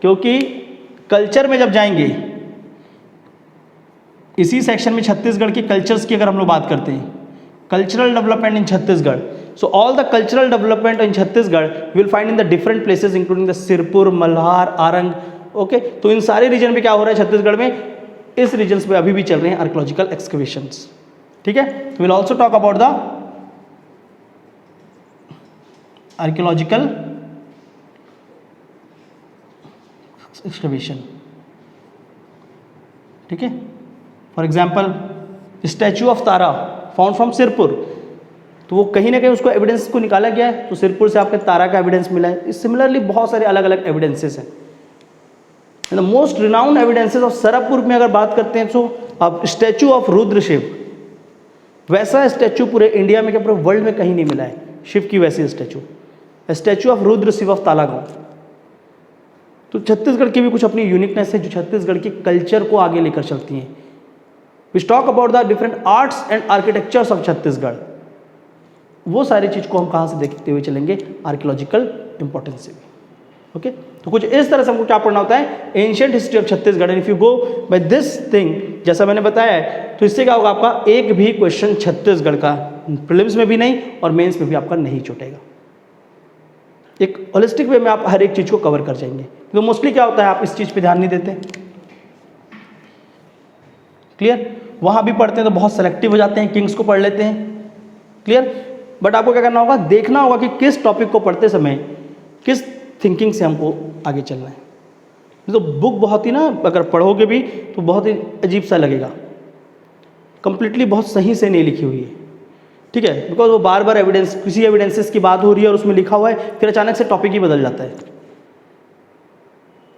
क्योंकि कल्चर में जब जाएंगे, इसी सेक्शन में छत्तीसगढ़ की कल्चर्स की अगर हम लोग बात करते हैं, cultural development in Chhattisgarh, so all the cultural development in Chhattisgarh will find in the different places including the Sirpur, Malhar, Arang, okay. तो इन सारे रीजन में क्या हो रहा है छत्तीसगढ़ में, इस रीजन्स पे अभी भी चल रहे हैं आर्कियोलॉजिकल एक्सकवेशंस, ठीक है। Will also talk about the archaeological excavation, ठीक है। For example statue of Tara found from Sirpur, तो वो कहीं ना कहीं उसको एविडेंस को निकाला गया है, तो सिरपुर से आपके तारा का एविडेंस मिला है। सिमिलरली बहुत सारे अलग अलग एविडेंसेस हैं। The most renowned evidences of Sirpur में अगर बात करते हैं तो अब स्टैचू ऑफ रुद्रशिव, वैसा स्टैचू पूरे इंडिया में क्या पूरे वर्ल्ड में कहीं नहीं मिला है, शिव की वैसी स्टैचू ऑफ रुद्रशिव ऑफ तालागांव। तो छत्तीसगढ़ की भी कुछ अपनी यूनिकनेस है जो छत्तीसगढ़ की कल्चर को आगे लेकर चलती हैं। We talk about the different arts and architectures of Chhattisgarh, वो सारी चीज़ को हम कहाँ से देखते हुए चलेंगे, आर्कियोलॉजिकल इंपॉर्टेंस से भी, ओके। तो कुछ इस तरह से हमको क्या पढ़ना होता है, ancient history of Chhattisgarh. If you go by this thing, जैसा मैंने बताया है, तो इससे क्या होगा, आपका एक भी क्वेश्चन छत्तीसगढ़ का प्रीलिम्स में भी नहीं और मेंस में भी आपका नहीं छूटेगा। एक होलिस्टिक वे में आप हर एक चीज़ को कवर कर जाएंगे। तो मोस्टली क्या होता है, आप इस चीज़ पे ध्यान नहीं देते, क्लियर। वहाँ भी पढ़ते हैं तो बहुत सेलेक्टिव हो जाते हैं, किंग्स को पढ़ लेते हैं, क्लियर। बट आपको क्या करना होगा, देखना होगा कि किस टॉपिक को पढ़ते समय किस थिंकिंग से हमको आगे चलना है। तो बुक बहुत ही ना, अगर पढ़ोगे भी तो बहुत ही अजीब सा लगेगा, कंप्लीटली बहुत सही से नहीं लिखी हुई है, ठीक है। बिकॉज वो बार बार एविडेंस, किसी एविडेंसेस की बात हो रही है और उसमें लिखा हुआ है, फिर अचानक से टॉपिक ही बदल जाता है।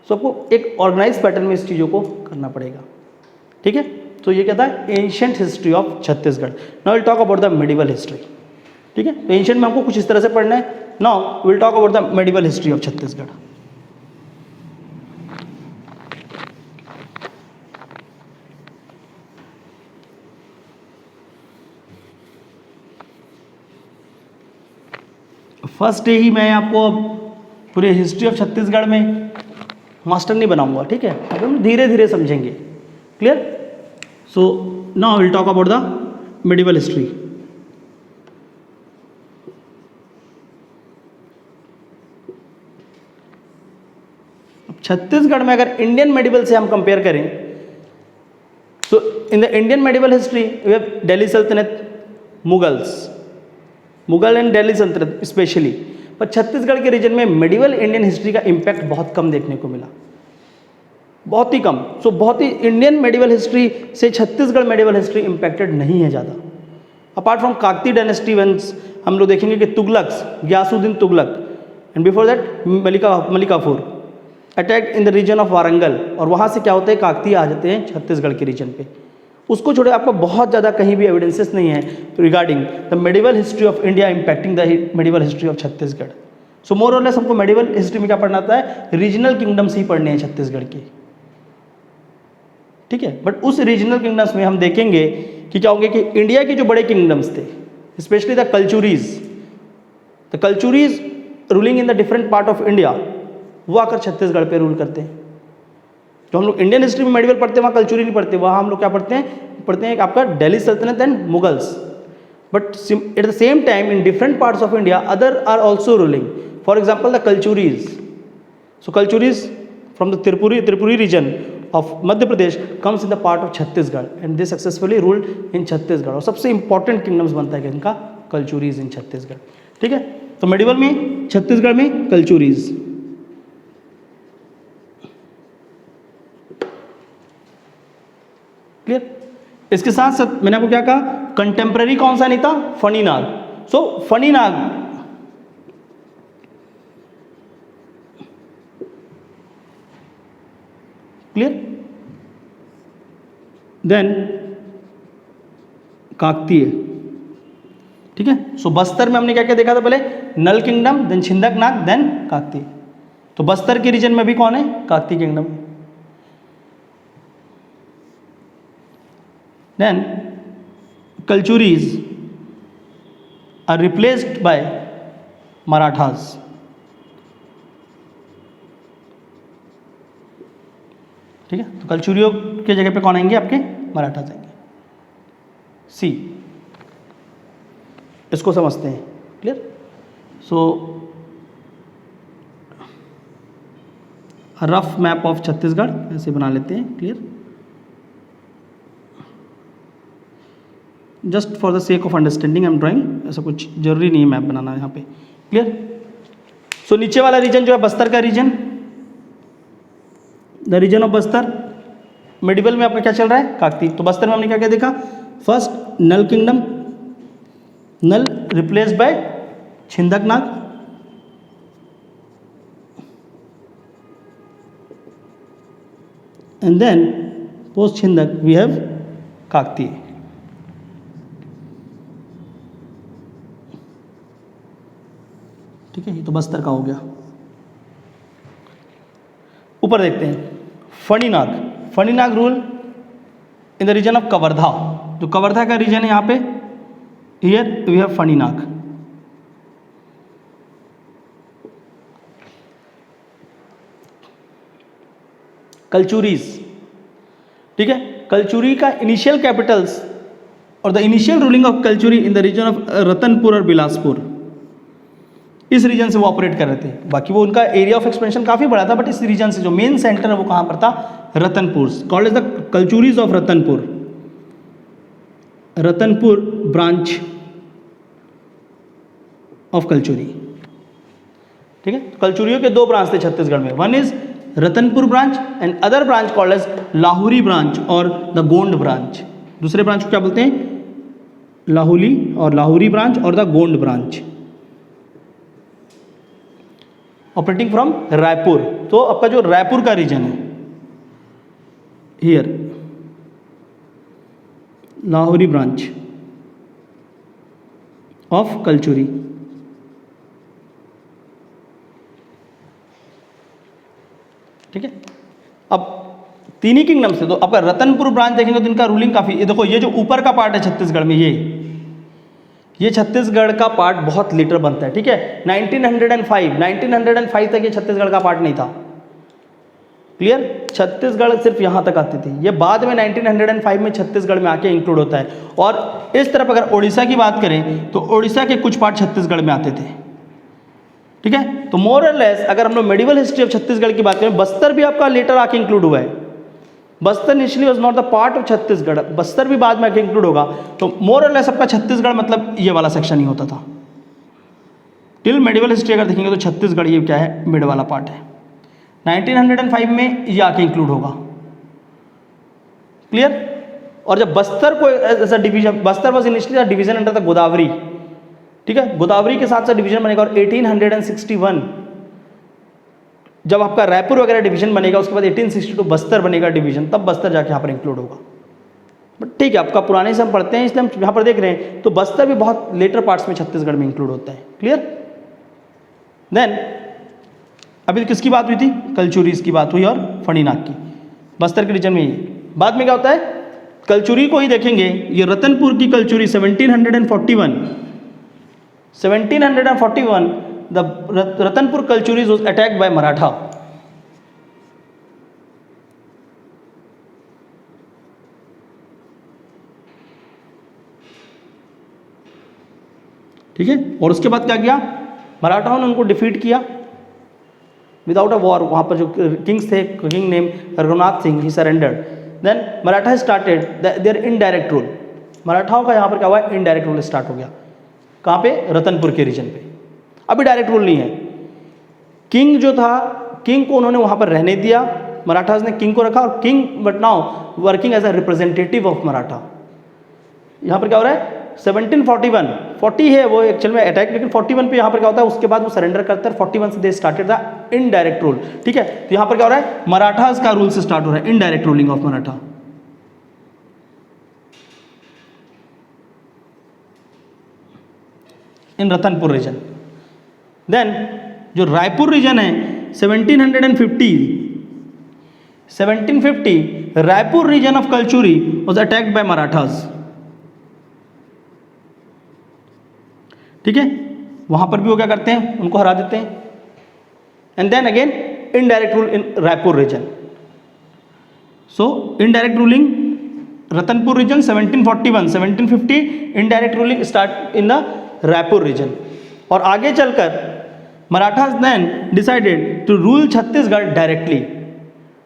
सो आपको एक ऑर्गेनाइज पैटर्न में इस चीज़ों को करना पड़ेगा, ठीक है। तो ये कहता है ancient history of Chhattisgarh. Now will talk about the medieval history, ठीक है। तो एंशिएंट में हमको कुछ इस तरह से पढ़ना है। Now will talk about the medieval history of Chhattisgarh. First day ही मैं आपको पूरे हिस्ट्री ऑफ छत्तीसगढ़ में मास्टर नहीं बनाऊंगा, ठीक है। अब हम धीरे धीरे समझेंगे, clear. So now will talk about the medieval history. Chhattisgarh में अगर इंडियन मेडिवल से हम कंपेयर करें तो in the Indian medieval history we have Delhi Sultanate, Mughal and Delhi सल्तनत स्पेशली। पर छत्तीसगढ़ के रीजन में मेडिवल इंडियन हिस्ट्री का इम्पैक्ट बहुत कम देखने को मिला, बहुत ही कम। सो बहुत ही इंडियन मेडिवल हिस्ट्री से छत्तीसगढ़ मेडिवल हिस्ट्री इम्पैक्टेड नहीं है ज़्यादा। Apart from Kakati dynasty once हम लोग देखेंगे कि Tughlaqs, Ghiyasuddin Tughlaq, and before that Malik Kafur attack in the region of Warangal, और वहाँ से क्या होता है, काकती आ जाते हैं छत्तीसगढ़ के रीजन पे। उसको छोड़े आपको बहुत ज़्यादा कहीं भी एविडेंसेस नहीं है regarding the medieval history of India impacting the medieval history of Chhattisgarh. So more और लेस हमको मेडिवल हिस्ट्री में क्या पढ़ना आता है, रीजनल किंगडम्स ही पढ़ने हैं छत्तीसगढ़ की, ठीक है। बट उस रीजनल किंगडम्स में हम देखेंगे कि क्या होंगे कि इंडिया के जो बड़े किंगडम्स थे, specially the Kalchuris ruling in the different part of India, वो आकर छत्तीसगढ़ पे रूल करते हैं। जो हम लोग इंडियन हिस्ट्री में मेडिवल पढ़ते हैं वहाँ कल्चुरी नहीं पढ़ते, वहाँ हम लोग क्या पढ़ते हैं आपका Delhi Saltanat and Mughals. But at the same time in different parts of India other are also ruling. For example the Kalchuris, so Kalchuris from the Tripuri region, of Madhya Pradesh comes in the part of Chhattisgarh and they successfully ruled in Chhattisgarh. और सबसे important kingdoms बनता है इनका कलचुरीज इन छत्तीसगढ़। ठीक है, तो medieval में छत्तीसगढ़ में कलचुरीज। क्लियर। इसके साथ साथ मैंने आपको क्या कहा, कंटेम्प्रेरी कौन सा नहीं था, फणी नाग। सो फणी नाग क्लियर। देन काकतीय। ठीक है, सो बस्तर में हमने क्या क्या देखा था, पहले Nal kingdom, then Chhindak Nag, then Kakatiya. तो बस्तर के रीजन में भी कौन है, Kakatiya kingdom. Then Kalchuris are replaced by Marathas. ठीक है, तो कलचुरियों के जगह पे कौन आएंगे, आपके मराठास आएंगे। सी, इसको समझते हैं। Clear. So rough map of Chhattisgarh ऐसे बना लेते हैं। Clear, just for the sake of understanding I am drawing, ऐसा कुछ जरूरी नहीं है मैप बनाना यहाँ पे। क्लियर। सो नीचे वाला रीजन जो है बस्तर का region, the region of Bastar, medieval में आपका क्या चल रहा है, काकतीय। तो बस्तर में हमने क्या क्या देखा, first Nal kingdom, Nal replaced by Chhindak Nag, and then post Chhindak we have Kakatiya. ठीक है, ये तो बस्तर का हो गया। ऊपर देखते हैं Phaninag. Phaninag rule in the region of Kawardha. जो कवर्धा का रीजन है यहाँ पे, here we have Phaninag. Kalchuris. ठीक है, कलचुरी का इनिशियल कैपिटल्स और the initial ruling of Kalchuri in the region of Ratanpur और बिलासपुर, इस रीजन से वो ऑपरेट कर रहे थे। बाकी वो उनका एरिया ऑफ एक्सपेंशन काफ़ी बड़ा था, बट इस रीजन से जो मेन सेंटर है वो कहाँ पर था, Ratanpur. Called as the Kalchuris of Ratanpur, Ratanpur branch of Kalchuri. ठीक है, कलचुरियों के दो ब्रांच थे छत्तीसगढ़ में, one is Ratanpur branch and other branch called as Lahuri branch और द गोंड ब्रांच। दूसरे ब्रांच को क्या बोलते हैं, लाहुली और लाहुरी ब्रांच और the Gond branch, operating from Raipur. तो आपका जो रायपुर का रीजन है, here Lahauri branch of Kalchuri. ठीक है, अब तीन ही किंगडम से तो आपका रतनपुर ब्रांच देखेंगे तो इनका रूलिंग काफी, ये देखो ये जो ऊपर का पार्ट है छत्तीसगढ़ में, ये छत्तीसगढ़ का पार्ट बहुत लेटर बनता है। ठीक है, 1905 तक ये छत्तीसगढ़ का पार्ट नहीं था। क्लियर, छत्तीसगढ़ सिर्फ यहाँ तक आती थी, ये बाद में 1905 में छत्तीसगढ़ में आके इंक्लूड होता है। और इस तरफ अगर उड़ीसा की बात करें तो उड़ीसा के कुछ पार्ट छत्तीसगढ़ में आते थे। ठीक है, तो मोर और लेस अगर हम लोग मेडिवल हिस्ट्री ऑफ छत्तीसगढ़ की बात करें, बस्तर भी आपका लेटर आके इंक्लूड हुआ है। Bastar initially was not the part of Chhattisgarh, Bastar भी बाद में आके इंक्लूड होगा। तो मोर और लेस आपका छत्तीसगढ़ मतलब ये वाला सेक्शन ही होता था। टिल मेडिवल हिस्ट्री अगर देखेंगे तो छत्तीसगढ़ ये क्या है, मिड वाला पार्ट है। 1905 में ये आके इंक्लूड होगा। क्लियर। और जब बस्तर को ऐसा division, Bastar was initially division under the Godavari. ठीक है, गोदावरी के साथ साथ डिवीजन बनेगा। और 1861 जब आपका रायपुर वगैरह डिवीजन बनेगा, उसके बाद 1862 बस्तर बनेगा डिवीजन, तब बस्तर जाके यहाँ पर इंक्लूड होगा। बट ठीक है, आपका पुराने से हम पढ़ते हैं इसलिए हम यहाँ पर देख रहे हैं। तो बस्तर भी बहुत लेटर पार्ट्स में छत्तीसगढ़ में इंक्लूड होता है। क्लियर। देन अभी किसकी बात हुई थी, कलचुरीज की बात हुई और फणीनाग की, बस्तर के रीजन में ही। बाद में क्या होता है, कलचुरी को ही देखेंगे, ये रतनपुर की Kalchuri 1741 the Ratanpur Kalchuris was attacked by Maratha. ठीक है, और उसके बाद क्या किया, मराठाओं ने उनको डिफीट किया। विदाउट अ वॉर, वहाँ पर जो किंग्स थे, king name Raghunath Singh, he surrendered. Then Maratha started their indirect rule, मराठाओं का यहाँ पर क्या हुआ, इनडायरेक्ट रूल स्टार्ट हो गया। कहाँ पे, रतनपुर के रीजन पे। अभी डायरेक्ट रूल नहीं है। किंग जो था, किंग को उन्होंने वहाँ पर रहने दिया, मराठाज ने किंग को रखा, और king but now working as a representative of Maratha. यहाँ पर क्या हो रहा है, 1741 40 है वो एक्चुअल में अटैक, लेकिन 41 पे यहाँ पर क्या होता है, उसके बाद वो सरेंडर करते हैं। 41 से they started the indirect rule. ठीक है, तो यहाँ पर क्या हो रहा है, मराठास का रूल से स्टार्ट हो रहा है, indirect ruling of Maratha in Ratanpur region. Then जो रायपुर रीजन है 1750 Raipur region of Kalachuri was attacked by Marathas. ठीक है, वहां पर भी वो क्या करते हैं, उनको हरा देते हैं। And then again indirect rule in Raipur region. So indirect ruling Ratanpur region 1741 1750, indirect ruling start in the Raipur region. और आगे चलकर Marathas then decided to rule Chhattisgarh directly.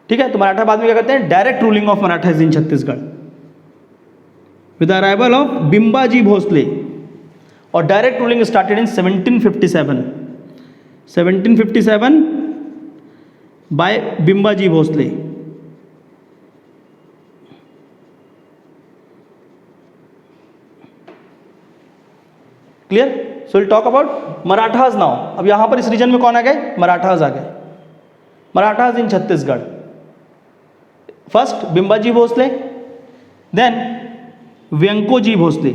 ठीक है, तो मराठा बाद में क्या करते हैं, direct ruling of Marathas in Chhattisgarh with the arrival of Bimbaji Bhosale. और direct ruling started in 1757 by Bimbaji Bhosale. Clear? So will talk about Marathas now. अब यहां पर इस रीजन में कौन आ गए, मराठास आ गए। Marathas in Chhattisgarh, first Bimbaji Bhosle, then Vyankoji Bhosle.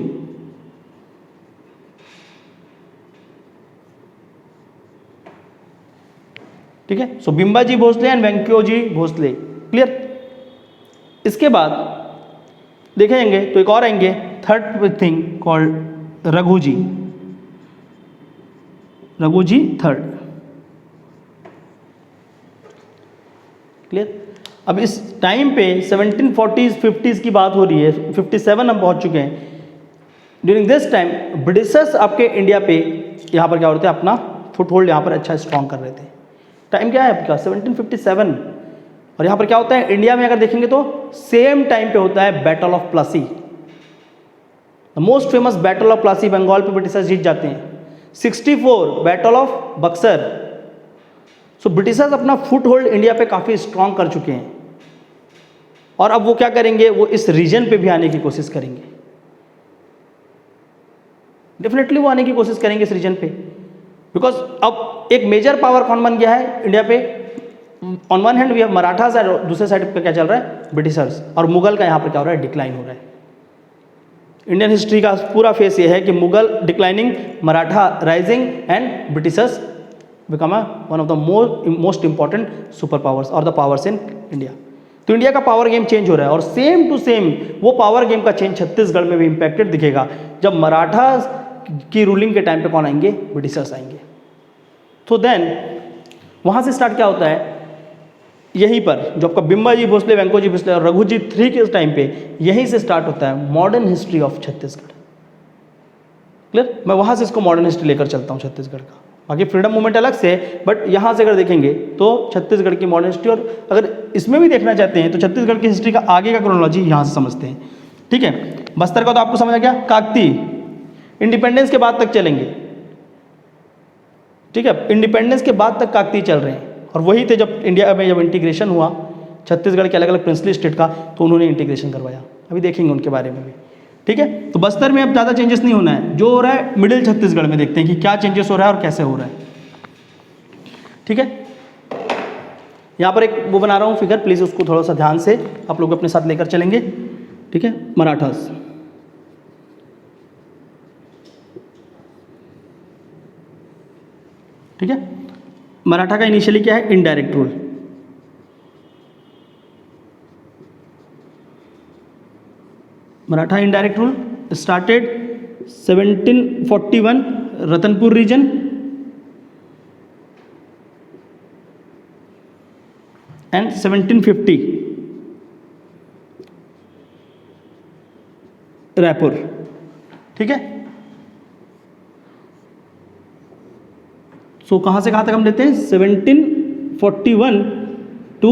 ठीक है, सो बिम्बाजी भोसले एंड वेंक्योजी भोसले। क्लियर? इसके बाद देखेंगे तो एक और आएंगे, third thing called Raghuji third. Clear? अब इस टाइम पे 1740s 50s की बात हो रही है, 57 हम पहुंच चुके हैं। ड्यूरिंग दिस टाइम ब्रिटिशर्स आपके इंडिया पे यहाँ पर क्या हो रहे थे, अपना फुट होल्ड यहाँ पर अच्छा स्ट्रॉन्ग कर रहे थे। टाइम क्या है आपका 1757। और यहाँ पर क्या होता है, इंडिया में अगर देखेंगे तो सेम टाइम पे होता है battle of Plassey, the most famous battle of Plassey. Bengal पे ब्रिटिशर्स जीत जाते हैं। 64 battle of Buxar. So Britishers अपना फुट होल्ड इंडिया पे काफ़ी स्ट्रॉन्ग कर चुके हैं, और अब वो क्या करेंगे, वो इस रीजन पे भी आने की कोशिश करेंगे। डेफिनेटली वो आने की कोशिश करेंगे इस रीजन पे, बिकॉज अब एक मेजर पावर कौन बन गया है इंडिया पे। On one hand we have Marathas, और दूसरे साइड पे क्या चल रहा है, ब्रिटिशर्स। और मुगल का यहाँ पर क्या हो रहा है, डिक्लाइन हो रहा है। इंडियन हिस्ट्री का पूरा फेस ये है कि Mughal declining, Maratha rising, and Britishers become one of the most important super powers और द पावर्स इन इंडिया। तो इंडिया का पावर गेम चेंज हो रहा है, और सेम टू सेम वो पावर गेम का चेंज छत्तीसगढ़ में भी इंपैक्टेड दिखेगा। जब मराठा की रूलिंग के टाइम पे कौन आएंगे, ब्रिटिशर्स आएंगे। तो देन वहाँ से स्टार्ट क्या होता है, यहीं पर जो आपका बिम्बाजी भोसले, वेंकोजी भोसले और रघुजी III के टाइम पे, यहीं से स्टार्ट होता है modern history of Chhattisgarh. Clear? मैं वहाँ से इसको मॉडर्न हिस्ट्री लेकर चलता हूँ छत्तीसगढ़ का। बाकी फ्रीडम मूवमेंट अलग से है, बट यहाँ से अगर देखेंगे तो छत्तीसगढ़ की मॉडर्न हिस्ट्री, और अगर इसमें भी देखना चाहते हैं तो छत्तीसगढ़ की हिस्ट्री का आगे का क्रोनोलॉजी यहाँ से समझते हैं। ठीक है, बस्तर का तो आपको समझ आ गया। काकती इंडिपेंडेंस के बाद तक चलेंगे। ठीक है, इंडिपेंडेंस के बाद तक काकती चल रहे हैं, और वही थे जब इंडिया में जब इंटीग्रेशन हुआ छत्तीसगढ़ के अलग अलग प्रिंसली स्टेट का, तो उन्होंने इंटीग्रेशन करवाया। अभी देखेंगे उनके बारे में भी। ठीक है, तो बस्तर में अब ज़्यादा चेंजेस नहीं होना है। जो हो रहा है मिडिल छत्तीसगढ़ में देखते हैं कि क्या चेंजेस हो रहा है और कैसे हो रहा है। ठीक है, यहाँ पर एक वो बना रहा हूँ फिगर, प्लीज़ उसको थोड़ा सा ध्यान से आप लोग अपने साथ लेकर चलेंगे। ठीक है, मराठास। ठीक है, मराठा का इनिशियली क्या है, indirect rule. Maratha indirect rule started 1741 Ratanpur region, and 1750 Raipur. ठीक है, सो कहाँ से कहाँ तक हम लेते हैं, 1750 1741 to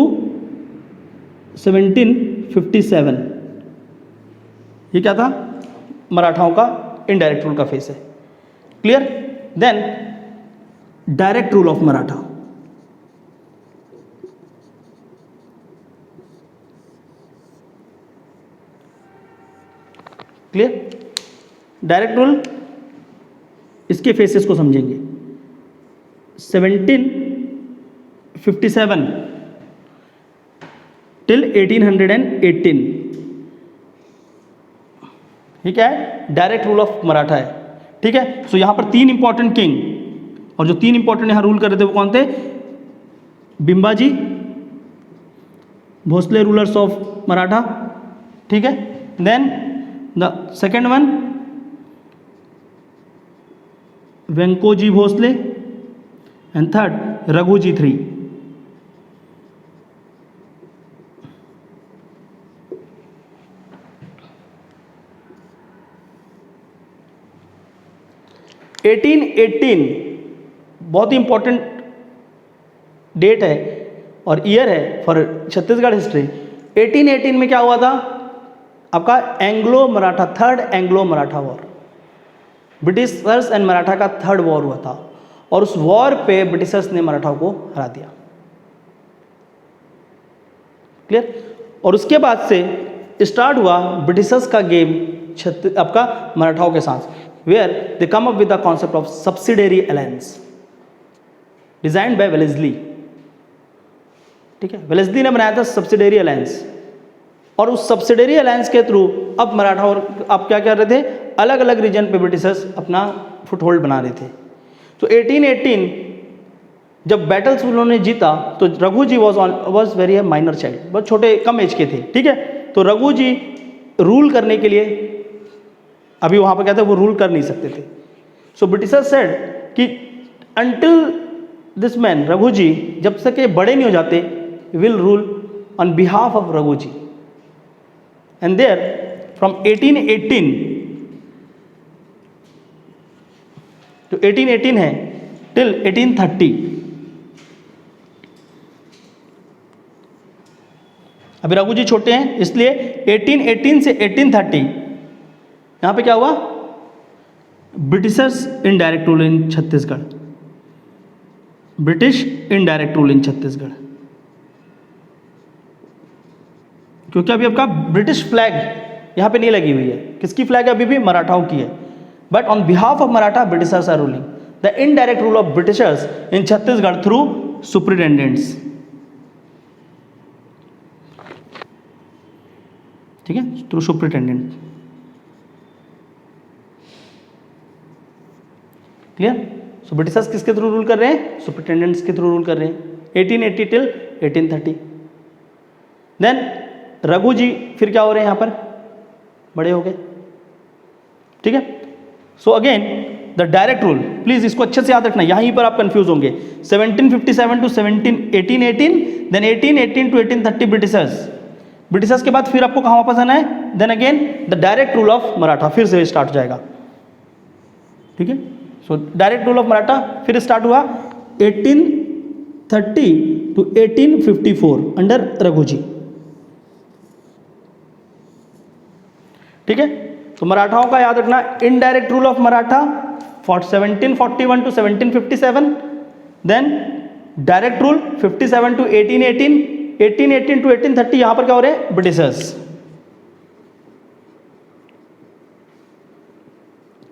1757, ये क्या था? मराठाओं का इनडायरेक्ट रूल का फेस है। Clear? Then direct rule of Maratha. Clear? Direct rule, इसके फेसेस को समझेंगे। 1757 टिल 1818, ये क्या है? डायरेक्ट रूल ऑफ मराठा है। ठीक है? सो यहां पर 3 इंपॉर्टेंट किंग, और जो 3 इंपॉर्टेंट यहां रूल कर रहे थे वो कौन थे? Bimbaji, Bhonsle rulers of Maratha. ठीक है? Then the second one Venkoji Bhonsle, and third Raghuji III। Eighteen 18 बहुत ही इंपॉर्टेंट डेट है और ईयर है फॉर छत्तीसगढ़ हिस्ट्री। 1818 में क्या हुआ था? आपका Anglo Maratha, third Anglo Maratha war, Britishers and Maratha का थर्ड वॉर हुआ था, और उस वॉर पे ब्रिटिशर्स ने मराठाओं को हरा दिया। क्लियर? और उसके बाद से स्टार्ट हुआ ब्रिटिशर्स का गेम आपका मराठाओं के साथ, where they come up with the concept of subsidiary alliance designed by Wellesley. ठीक है? वेलेस्ली ने बनाया था सब्सिडरी अलायंस, और उस सब्सिडरी अलायंस के थ्रू अब मराठा और अब क्या कर रहे थे? अलग अलग रीजन पे ब्रिटिशर्स अपना फुटहोल्ड बना रहे थे। तो 1818 जब बैटल्स उन्होंने जीता तो रघु जी वॉज वेरी माइनर चाइल्ड, बहुत छोटे कम एज के थे। ठीक है? तो रघु जी रूल करने के लिए अभी वहाँ पर कहते हैं वो रूल कर नहीं सकते थे। सो ब्रिटिशर्स सेड कि until this man Raghu ji, जब तक ये बड़े नहीं हो जाते, will rule on behalf of Raghu ji. And there from 1818 जो 1818 है टिल 1830, अभी रघु जी छोटे हैं इसलिए 1818 से 1830 यहां पे क्या हुआ? ब्रिटिशर्स इनडायरेक्ट रूल इन छत्तीसगढ़, ब्रिटिश इनडायरेक्ट रूल इन छत्तीसगढ़, क्योंकि अभी आपका ब्रिटिश फ्लैग यहां पे नहीं लगी हुई है। किसकी फ्लैग है? अभी भी मराठाओं की है। But on behalf of Maratha Britishers are ruling the indirect rule of Britishers in Chhattisgarh through superintendents. ठीक है? Through superintendent. Clear? So Britishers किसके थ्रू रूल कर रहे हैं? सुपरिटेंडेंट्स के थ्रू रूल कर रहे हैं 1880 टिल 1830। देन रघु जी फिर क्या हो रहे हैं? यहां पर बड़े हो गए। ठीक है? So again the direct rule, please इसको अच्छे से याद रखना, यहीं पर आप कंफ्यूज होंगे। 1757 टू 1818, देन 1818 टू 1830 ब्रिटिशर्स के बाद फिर आपको कहां वापस आना है? Then again the direct rule of Maratha फिर से स्टार्ट हो जाएगा। ठीक है? So direct rule of Maratha फिर स्टार्ट हुआ 1830 टू 1854 अंडर रघु जी। ठीक है? तो मराठाओं का याद रखना, indirect rule of Maratha for 1741 to 1757, then direct rule 57 to 1818, 1818 to 1830 यहां पर क्या हो रहे हैं? Britishers,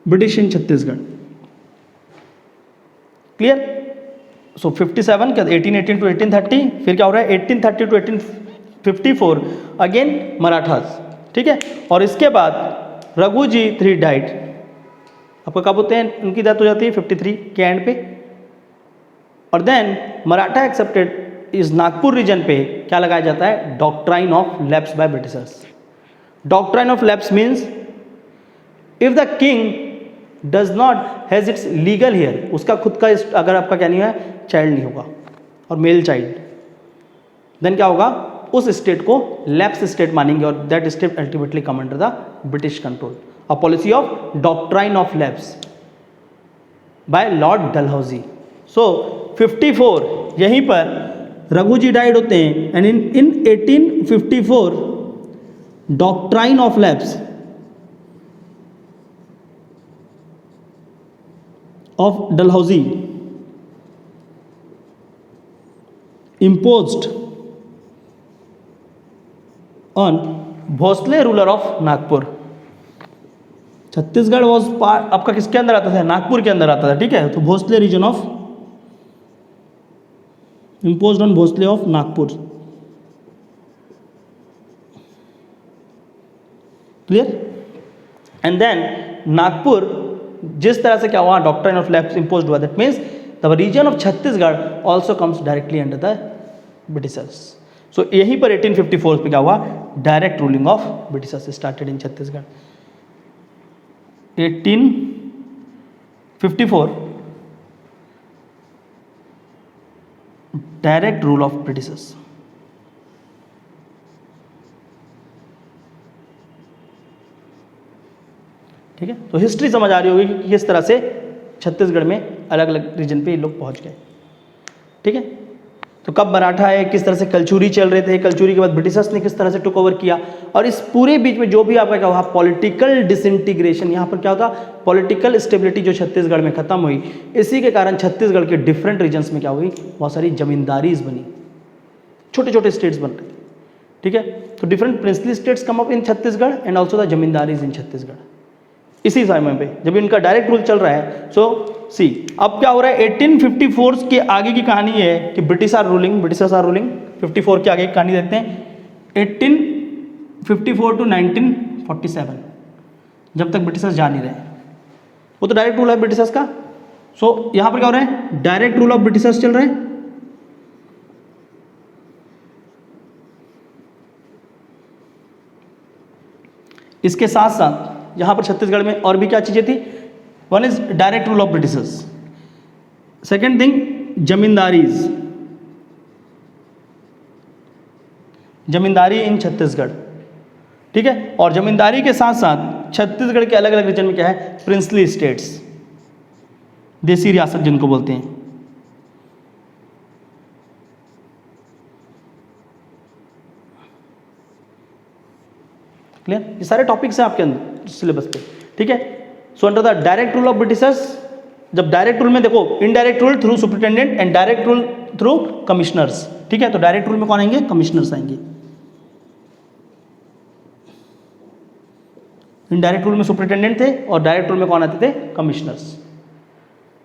British in Chhattisgarh. Clear? So 57 क्या 1818 टू 1830, फिर क्या हो रहा है? 1830 टू 1854 अगेन मराठास। ठीक है? और इसके बाद रघु जी III डाइड। आपको कब होते हैं? उनकी डेथ हो जाती है 53 के एंड पे। और देन मराठा एक्सेप्टेड इस नागपुर रीजन पे क्या लगाया जाता है? Doctrine of lapse by britishers. Doctrine of lapse means if the king does not has its legal heir, उसका खुद का अगर आपका क्या नहीं है, चाइल्ड नहीं होगा और मेल चाइल्ड, देन क्या होगा? उस स्टेट को लैप्स स्टेट मानेंगे और that state ultimately come under the British control. A policy of doctrine of lapse by Lord Dalhousie. So 54 यहीं पर रघु जी डाइड होते हैं, and in 1854 doctrine of lapse of Dalhousie imposed on Bhosale ruler of Nagpur. Chhattisgarh was part आपका किसके अंदर आता था? नागपुर के अंदर आता था, ठीक है। तो Bhosale region of imposed on Bhosale of Nagpur, clear. And then Nagpur जिस तरह से क्या हुआ, डॉक्ट्राइन ऑफ लैप्स imposed हुआ, that means the region of Chhattisgarh also comes directly under the Britishers. So यहीं पर 1854 पे क्या हुआ, direct ruling of Britishers started in Chhattisgarh. 1854 direct rule of Britishers. ठीक है, तो हिस्ट्री समझ आ रही होगी कि किस तरह से छत्तीसगढ़ में अलग अलग रीजन पे ये लोग पहुंच गए। ठीक है, तो कब मराठा है, किस तरह से कलचुरी चल रहे थे, कलचुरी के बाद ब्रिटिशर्स ने किस तरह से टुक ओवर किया, और इस पूरे बीच में जो भी आपका क्या हुआ, पॉलिटिकल डिसइंटीग्रेशन, यहाँ पर क्या होता, पॉलिटिकल स्टेबिलिटी जो छत्तीसगढ़ में खत्म हुई, इसी के कारण छत्तीसगढ़ के डिफरेंट रीजन्स में क्या हुई, बहुत सारी जमींदारीज बनी, छोटे छोटे स्टेट्स बन रहे थे। ठीक है, तो different princely states come up in Chhattisgarh and also the zamindaris in Chhattisgarh. इसी समय पे जब इनका डायरेक्ट रूल चल रहा है, सो सी अब क्या हो रहा है, 1854 के आगे की कहानी है कि ब्रिटिशर्स आर रूलिंग। 54 के आगे की कहानी देखते हैं, 1854 टू 1947, जब तक ब्रिटिशर्स जा नहीं रहे, वो तो डायरेक्ट रूल है ब्रिटिशर्स का। सो यहां पर क्या हो रहा है, डायरेक्ट रूल ऑफ ब्रिटिशर्स चल रहा है। इसके साथ साथ यहां पर छत्तीसगढ़ में और भी क्या चीजें थी, one is direct rule of Britishers, second thing zamindaris, zamindari in Chhattisgarh. ठीक है, और जमींदारी के साथ साथ छत्तीसगढ़ के अलग अलग रीजन में क्या है, प्रिंसली स्टेट्स, देसी रियासत जिनको बोलते हैं। क्लियर, ये सारे टॉपिक्स हैं आपके अंदर सिलेबस पे। ठीक है, so under the direct rule of Britishers, जब डायरेक्ट रूल में देखो, indirect rule through superintendent and direct rule through commissioners. ठीक है, तो डायरेक्ट रूल में कौन आएंगे, कमिश्नर्स आएंगे। इनडायरेक्ट रूल में सुपरिटेंडेंट थे और डायरेक्ट रूल में कौन आते थे, कमिश्नर्स।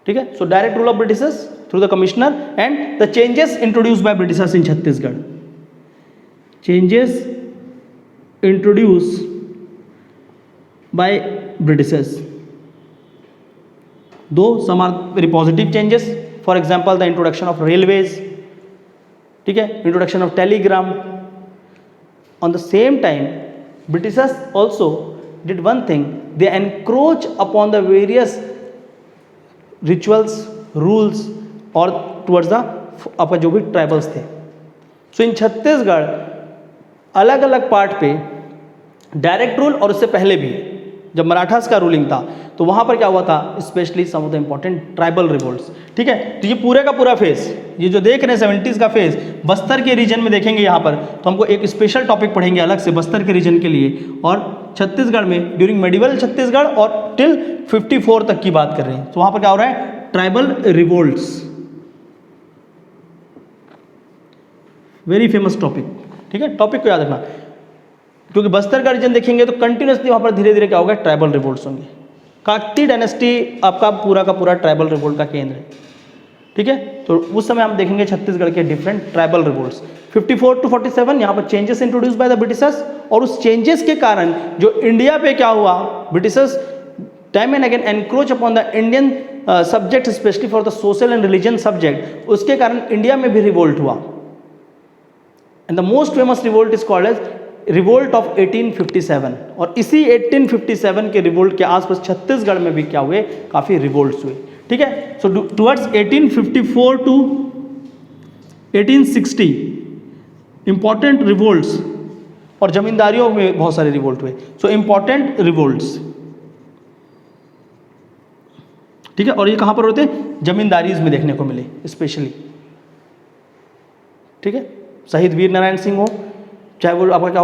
ठीक है, so direct rule of Britishers through the commissioner and the changes introduced by Britishers in Chhattisgarh, changes introduced by Britishers, though some are very positive changes, for example the introduction of railways, ठीक है, introduction of telegram. On the same time Britishers also did one thing, they encroach upon the various rituals, rules और towards the आपका जो भी tribals थे। सो in Chhattisgarh अलग अलग part पे डायरेक्ट रूल, और उससे पहले भी जब मराठास का रूलिंग था तो वहां पर क्या हुआ था, specially some of the important tribal revolts. ठीक है, तो ये पूरे का पूरा फेज, ये जो देख रहे हैं 70s का फेज, बस्तर के रीजन में देखेंगे यहाँ पर, तो हमको एक स्पेशल टॉपिक पढ़ेंगे अलग से बस्तर के रीजन के लिए, और छत्तीसगढ़ में ड्यूरिंग मेडिवल छत्तीसगढ़ और टिल 54 तक की बात कर रहे हैं। तो वहां पर क्या हो रहा है, tribal revolts, very famous topic. ठीक है, टॉपिक को याद रखना, क्योंकि बस्तर का रीजन देखेंगे तो कंटिन्यूसली वहां पर धीरे धीरे क्या होगा, ट्राइबल रिवोल्ट्स होंगे। काकती डायनेस्टी आपका पूरा का पूरा ट्राइबल रिवोल्ट का केंद्र है। ठीक है, तो उस समय हम देखेंगे छत्तीसगढ़ के डिफरेंट ट्राइबल रिवोल्ट्स। 54 टू 47 यहाँ पर changes introduce by the Britishers, और उस चेंजेस के कारण जो इंडिया पे क्या हुआ, britishers time and again encroach upon the Indian subject, specially for the social and religion subject, उसके कारण इंडिया में भी रिवोल्ट हुआ। And the most famous revolt is called as revolt of 1857, और इसी 1857 के रिवोल्ट के आसपास छत्तीसगढ़ में भी क्या हुए, काफी रिवोल्ट्स हुए। ठीक है, सो टुवर्ड्स 1854 टू 1860 इंपॉर्टेंट रिवोल्ट्स, और जमींदारियों में बहुत सारे रिवोल्ट हुए। सो इंपॉर्टेंट रिवोल्ट्स, ठीक है, और ये कहां पर होते हैं, जमींदारीज में देखने को मिले स्पेशली। ठीक है, शहीद वीर नारायण सिंह हो, चाहे वो आपका क्या